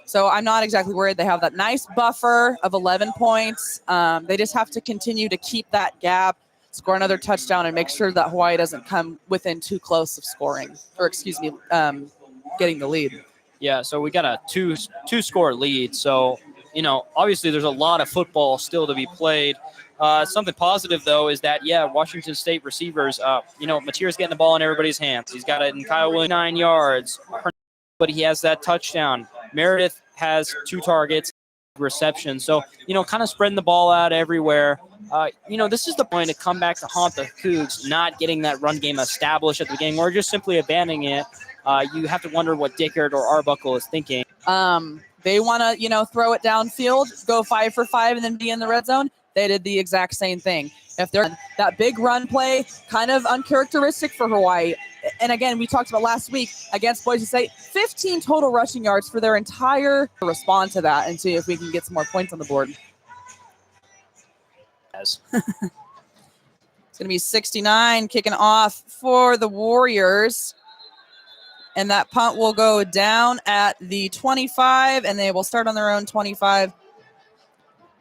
So I'm not exactly worried. They have that nice buffer of 11 points. They just have to continue to keep that gap, score another touchdown, and make sure that Hawaii doesn't come within too close of scoring, or getting the lead. Yeah, so we got a two-score lead. So, obviously there's a lot of football still to be played. Something positive, though, is that, Washington State receivers, Mateer's getting the ball in everybody's hands. He's got it in Kyle Williams, 9 yards, but he has that touchdown. Meredith has 2 targets, reception. So, kind of spreading the ball out everywhere. This is the point to come back to haunt the Cougs, not getting that run game established at the beginning or just simply abandoning it. You have to wonder what Dickert or Arbuckle is thinking. They want to, throw it downfield, go 5 for 5, and then be in the red zone. They did the exact same thing. If they're that big run play, kind of uncharacteristic for Hawaii. And again, we talked about last week against Boise State, 15 total rushing yards for their entire respond to that and see if we can get some more points on the board. It's going to be 69 kicking off for the Warriors. And that punt will go down at the 25, and they will start on their own 25.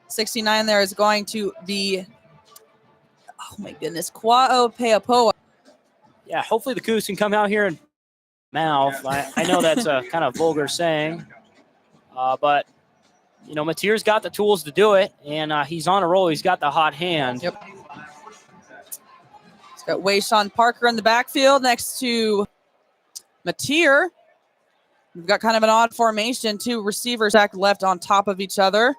69 there is going to be, oh my goodness, Kwa'o Peapoa. Yeah, hopefully the Cougs can come out here and mouth. I know that's a kind of vulgar saying, but, Mateer's got the tools to do it, and he's on a roll. He's got the hot hand. Yep. He's got Wayshawn Parker in the backfield next to Mateer. We've got kind of an odd formation, 2 receivers back left on top of each other.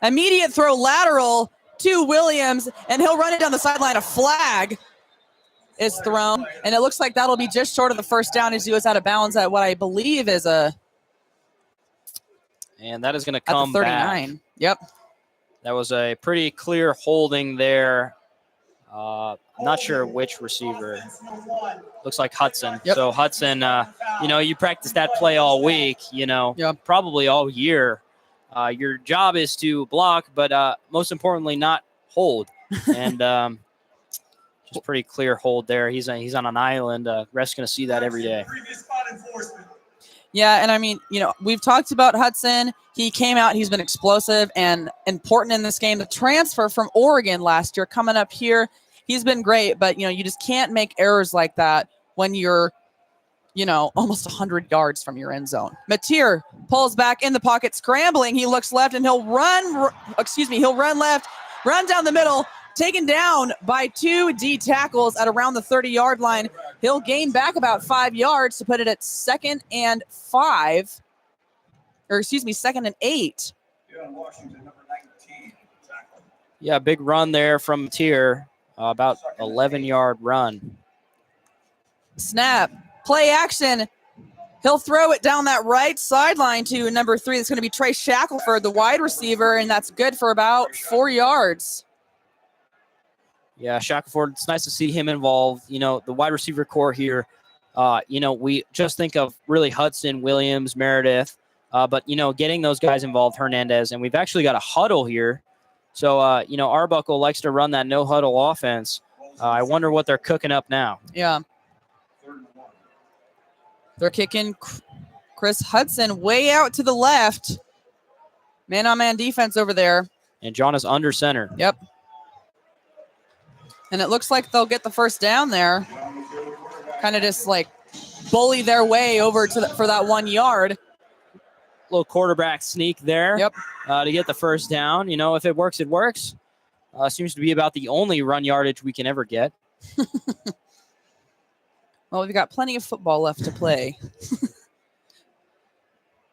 Immediate throw lateral to Williams, and he'll run it down the sideline. A flag is thrown, and it looks like that'll be just short of the first down as he was out of bounds at what I believe is and that is going to come at the 39. back. Yep. That was a pretty clear holding there. I'm not sure which receiver. Looks like Hudson. Yep. So Hudson, you practice that play all week, probably all year. Your job is to block, but most importantly, not hold. And It's a pretty clear hold there. He's on an island. Ref's going to see that every day. Previous spot enforcement. Yeah, and I mean, we've talked about Hudson. He came out. He's been explosive and important in this game. The transfer from Oregon last year coming up here, he's been great. But, you just can't make errors like that when you're, almost 100 yards from your end zone. Mateer pulls back in the pocket, scrambling. He looks left, and he'll run left, run down the middle, taken down by 2 D tackles at around the 30-yard line. He'll gain back about 5 yards to put it at 2nd and 8. Yeah, big run there from Mateer, about 11-yard run. Snap, play action. He'll throw it down that right sideline to number 3. That's going to be Trey Shackelford, the wide receiver, and that's good for about 4 yards. Yeah, Shackelford, it's nice to see him involved. The wide receiver core here, we just think of really Hudson, Williams, Meredith, but, getting those guys involved, Hernandez, and we've actually got a huddle here. So, Arbuckle likes to run that no-huddle offense. I wonder what they're cooking up now. Yeah. They're kicking Chris Hudson way out to the left. Man-on-man defense over there. And John is under center. Yep. And it looks like they'll get the first down there. Kind of just bully their way over for that 1 yard. Little quarterback sneak there. Yep. To get the first down. If it works, it works. Seems to be about the only run yardage we can ever get. Well, we've got plenty of football left to play.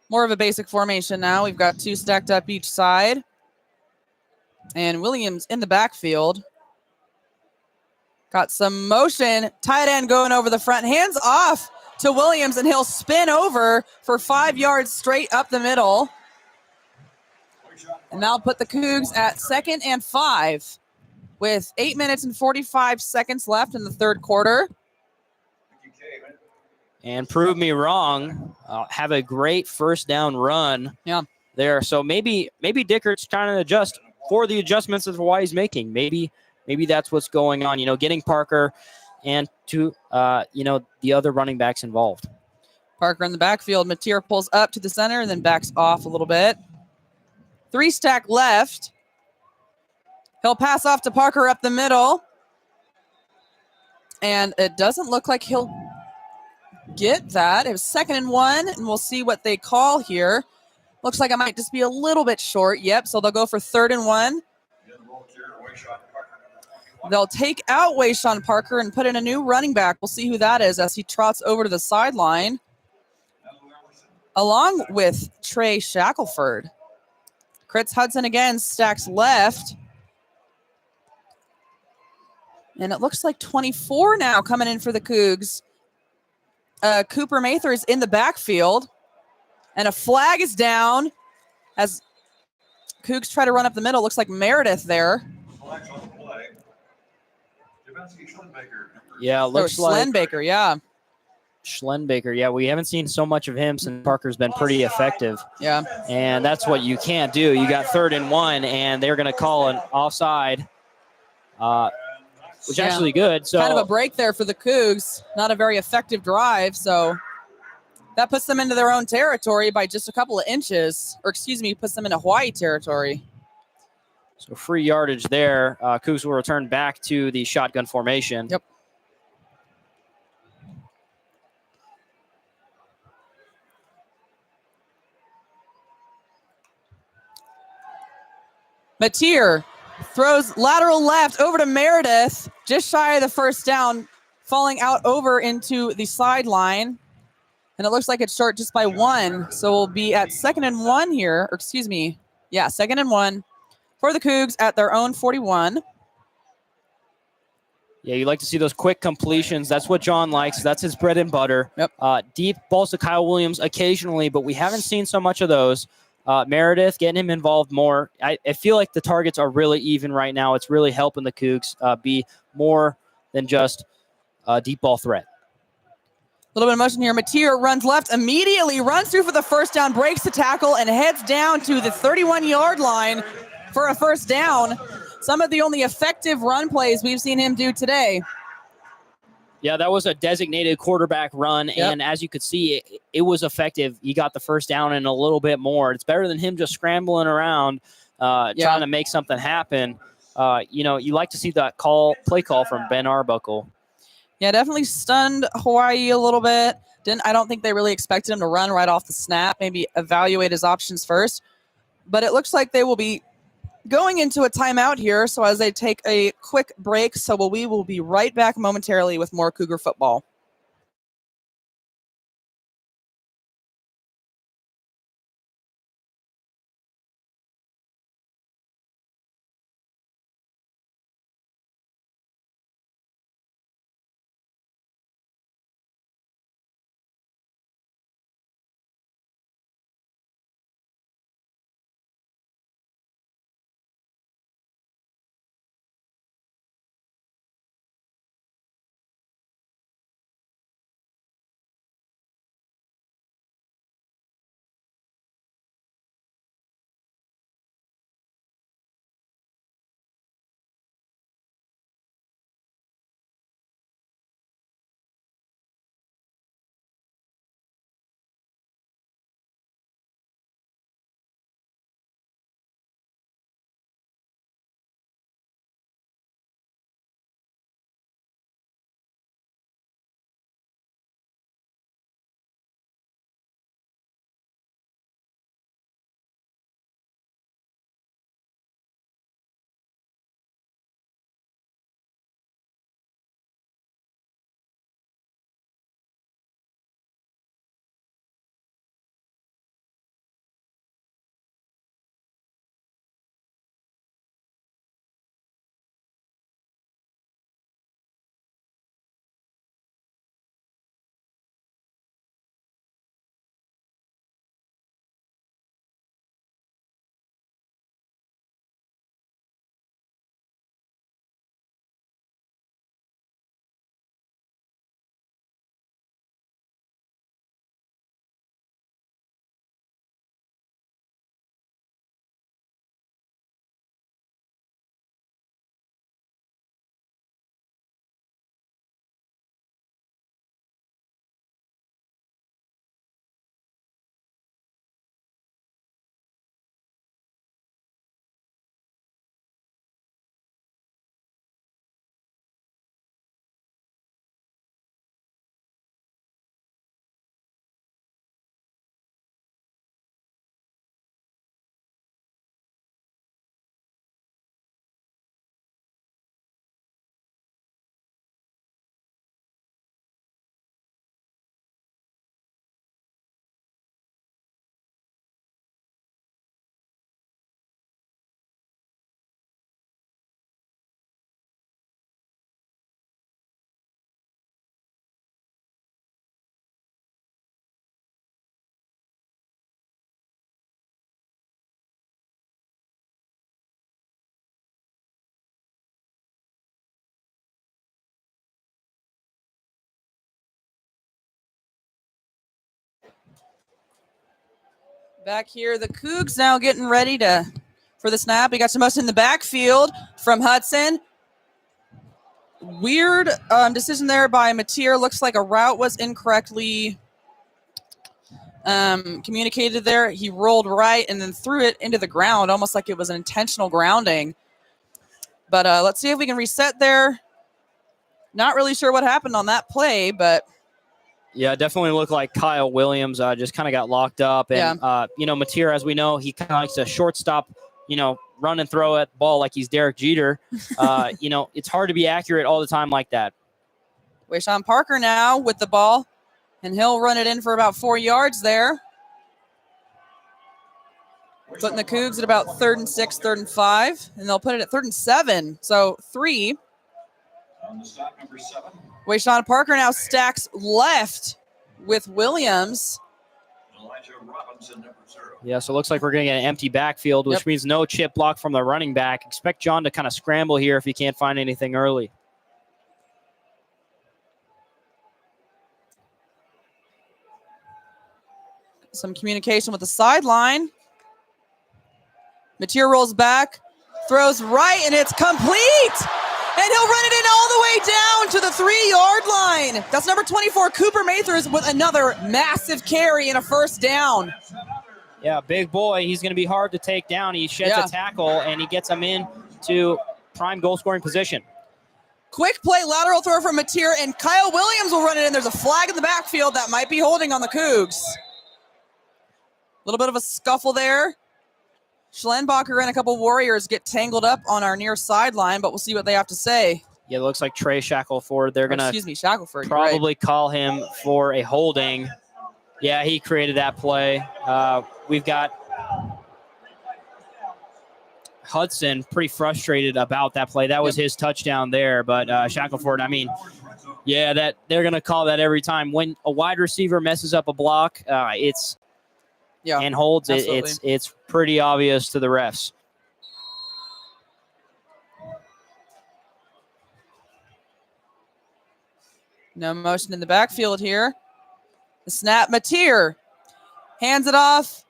More of a basic formation now. We've got 2 stacked up each side. And Williams in the backfield. Got some motion. Tight end going over the front. Hands off to Williams, and he'll spin over for 5 yards straight up the middle. And that'll put the Cougs at 2nd and 5 with 8 minutes and 45 seconds left in the third quarter. And prove me wrong. Have a great first down run there. So maybe Dickert's trying to adjust for the adjustments of why he's making. Maybe that's what's going on. Getting Parker and the other running backs involved. Parker in the backfield. Mateer pulls up to the center and then backs off a little bit. 3 stack left. He'll pass off to Parker up the middle. And it doesn't look like he'll get that. It was 2nd and 1, and we'll see what they call here. Looks like it might just be a little bit short. Yep, so they'll go for 3rd and 1. They'll take out Wayshawn Parker and put in a new running back. We'll see who that is as he trots over to the sideline along with Trey Shackelford. Chris Hudson again stacks left. And it looks like 24 now coming in for the Cougs. Cooper Mather is in the backfield. And a flag is down as Cougs try to run up the middle. Looks like Meredith there. Yeah, looks like Schlenbaker, yeah. Schlenbaker, yeah. We haven't seen so much of him since Parker's been pretty effective. Yeah. And that's what you can't do. You got 3rd and 1, and they're going to call an offside, which is actually good. So kind of a break there for the Cougs. Not a very effective drive, so that puts them into their own territory by just a couple of inches. Or puts them into Hawaii territory. So free yardage there. Cougs will return back to the shotgun formation. Yep. Mateer throws lateral left over to Meredith, just shy of the first down, falling out over into the sideline. And it looks like it's short just by 1. So we'll be at 2nd and 1 here. Or 2nd and 1 for the Cougs at their own 41. Yeah, you like to see those quick completions. That's what John likes. That's his bread and butter. Yep. Deep balls to Kyle Williams occasionally, but we haven't seen so much of those. Meredith, getting him involved more. I feel like the targets are really even right now. It's really helping the Cougs be more than just a deep ball threat. A little bit of motion here. Mateer runs left, immediately runs through for the first down, breaks the tackle, and heads down to the 31-yard line for a first down. some of the only effective run plays we've seen him do today. Yeah, that was a designated quarterback run, and as you could see, it was effective. He got the first down and a little bit more. It's better than him just scrambling around, trying to make something happen. You like to see that play call from Ben Arbuckle. Yeah, definitely stunned Hawaii a little bit. I don't think they really expected him to run right off the snap, maybe evaluate his options first. But it looks like they will be going into a timeout here, so as they take a quick break, we will be right back momentarily with more Cougar football. Back here, the Cougs now getting ready for the snap. We got some us in the backfield from Hudson. Weird decision there by Mateer. Looks like a route was incorrectly communicated there. He rolled right and then threw it into the ground, almost like it was an intentional grounding. But let's see if we can reset there. Not really sure what happened on that play, but... Yeah, definitely looked like Kyle Williams just kind of got locked up. And, Mateer, as we know, he kind of likes to shortstop, run and throw at the ball like he's Derek Jeter. It's hard to be accurate all the time like that. Wayshawn Parker now with the ball, and he'll run it in for about 4 yards there. Putting the Cougs at about 3rd and 6, 3rd and 5, and they'll put it at 3rd and 7. So 3. On the stop, number 7. Wayshawn Parker now stacks left with Williams. Elijah Robinson, number 0. Yeah, so it looks like we're going to get an empty backfield, which means no chip block from the running back. Expect John to kind of scramble here if he can't find anything early. Some communication with the sideline. Mateer rolls back. Throws right, and it's complete. And he'll run it in all the way down to the 3-yard line. That's number 24, Cooper Mathers, with another massive carry and a first down. Yeah, big boy. He's going to be hard to take down. He sheds a tackle, and he gets him in to prime goal-scoring position. Quick play, lateral throw from Mateer, and Kyle Williams will run it in. There's a flag in the backfield that might be holding on the Cougs. A little bit of a scuffle there. Schellenbacher and a couple Warriors get tangled up on our near sideline, but we'll see what they have to say. Yeah, it looks like Trey Shackelford. They're going to Shackelford, probably call him for a holding. Yeah, he created that play. We've got Hudson pretty frustrated about that play. That was his touchdown there, but Shackelford, I mean, yeah, that they're going to call that every time. When a wide receiver messes up a block, and holds it, it's pretty obvious to the refs. No motion in the backfield here. The snap, Mateer hands it off.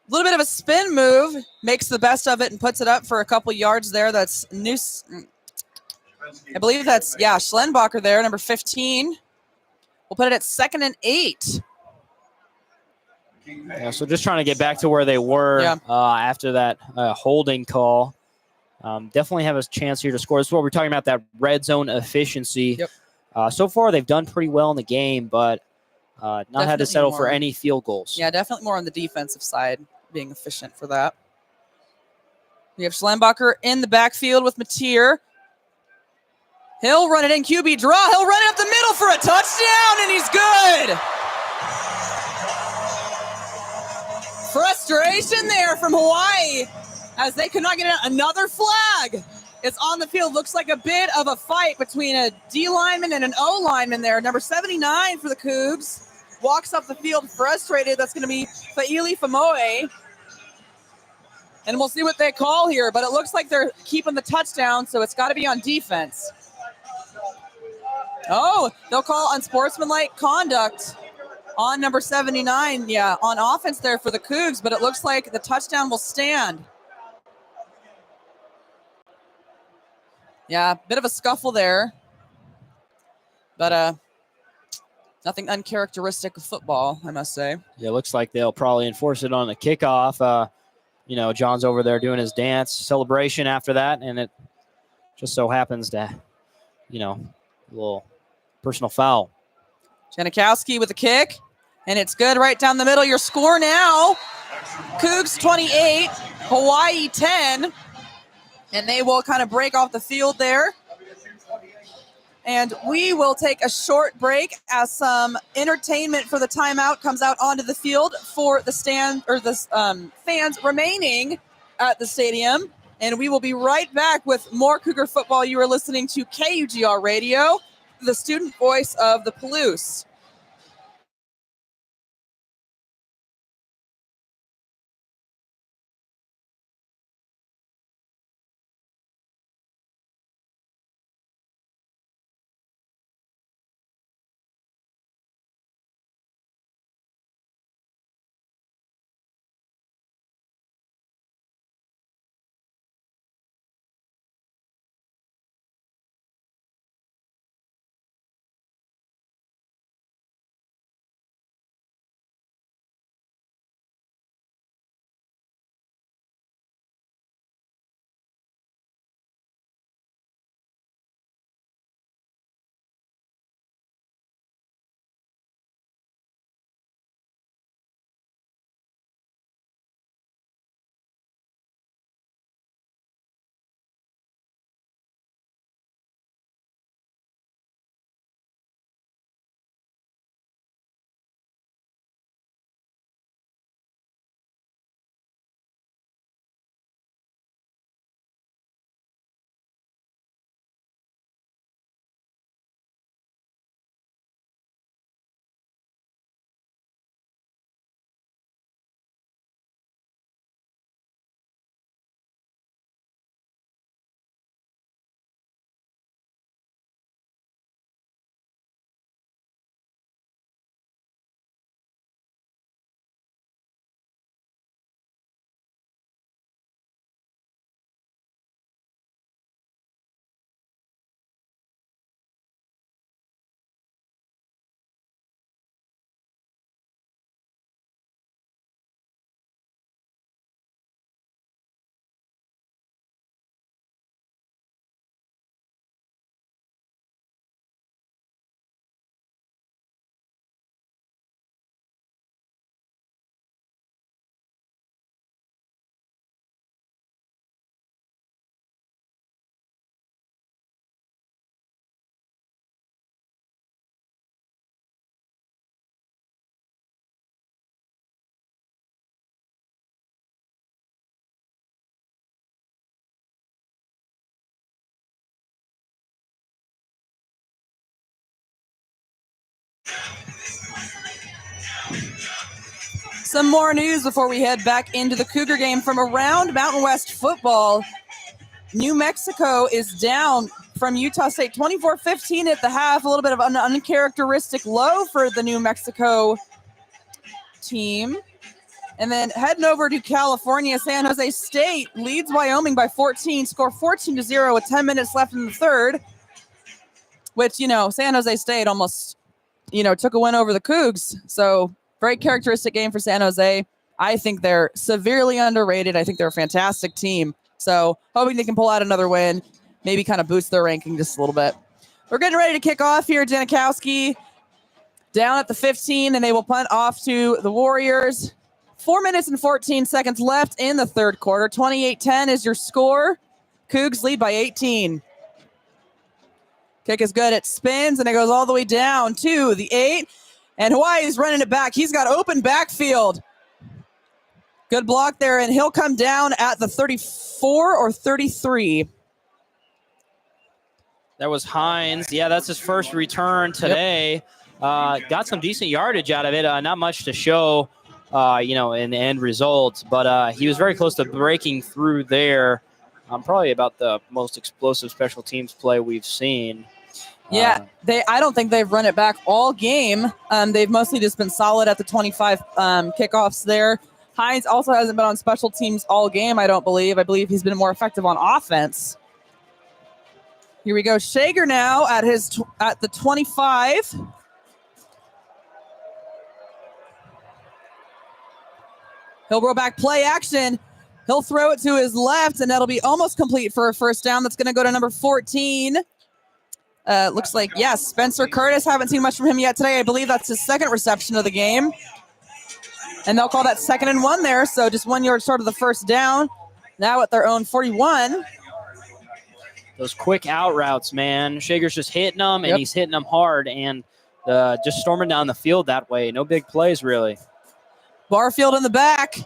A little bit of a spin move, makes the best of it and puts it up for a couple yards there. That's I believe that's, Schellenbacher there, number 15. We'll put it at 2nd and 8. Yeah, so just trying to get back to where they were after that holding call. Definitely have a chance here to score. This is what we're talking about, that red zone efficiency. Yep. So far, they've done pretty well in the game, but not had to settle for any field goals. Yeah, definitely more on the defensive side, being efficient for that. We have Schellenbacher in the backfield with Mateer. He'll run it in, QB draw. He'll run it up the middle for a touchdown, and he's good. Frustration there from Hawaii as they could not get another flag. It's on the field. Looks like a bit of a fight between a D lineman and an O lineman there. Number 79 for the Cougs walks up the field frustrated. That's going to be Fa'ili Famoe. And we'll see what they call here, but it looks like they're keeping the touchdown, so it's got to be on defense. Oh, they'll call unsportsmanlike conduct on number 79, on offense there for the Cougs, but it looks like the touchdown will stand. Yeah, bit of a scuffle there, but nothing uncharacteristic of football, I must say. Yeah, looks like they'll probably enforce it on the kickoff. John's over there doing his dance celebration after that, and it just so happens to, a little personal foul. Janikowski with a kick. And it's good right down the middle. Your score now, Cougs 28, Hawaii 10. And they will kind of break off the field there. And we will take a short break as some entertainment for the timeout comes out onto the field for the fans remaining at the stadium. And we will be right back with more Cougar football. You are listening to KUGR Radio, the student voice of the Palouse. Some more news before we head back into the Cougar game from around Mountain West football. New Mexico is down from Utah State 24-15 at the half. A little bit of an uncharacteristic low for the New Mexico team. And then heading over to California, San Jose State leads Wyoming by 14, score 14-0 with 10 minutes left in the third, which, San Jose State almost, took a win over the Cougs. So very characteristic game for San Jose. I think they're severely underrated. I think they're a fantastic team. So hoping they can pull out another win, maybe kind of boost their ranking just a little bit. We're getting ready to kick off here. Janikowski down at the 15, and they will punt off to the Warriors. 4 minutes and 14 seconds left in the third quarter. 28-10 is your score. Cougs lead by 18. Kick is good. It spins, and it goes all the way down to the 8. And Hawaii's running it back. He's got open backfield. Good block there, and he'll come down at the 34 or 33. That was Hines. Yeah, that's his first return today. Yep. Got some decent yardage out of it. Not much to show, in the end result, but he was very close to breaking through there. Probably about the most explosive special teams play we've seen. Yeah, I don't think they've run it back all game. They've mostly just been solid at the 25 kickoffs there. Hines also hasn't been on special teams all game, I don't believe. I believe he's been more effective on offense. Here we go. Shager now at the 25. He'll roll back, play action. He'll throw it to his left, and that'll be almost complete for a first down. That's going to go to number 14. Looks like, yes, Spencer Curtis. Haven't seen much from him yet today. I believe that's his second reception of the game. And they'll call that 2nd and 1 there, so just 1 yard short of the first down. Now at their own 41. Those quick out routes, man. Shager's just hitting them, and he's hitting them hard, and just storming down the field that way. No big plays, really. Barfield in the back.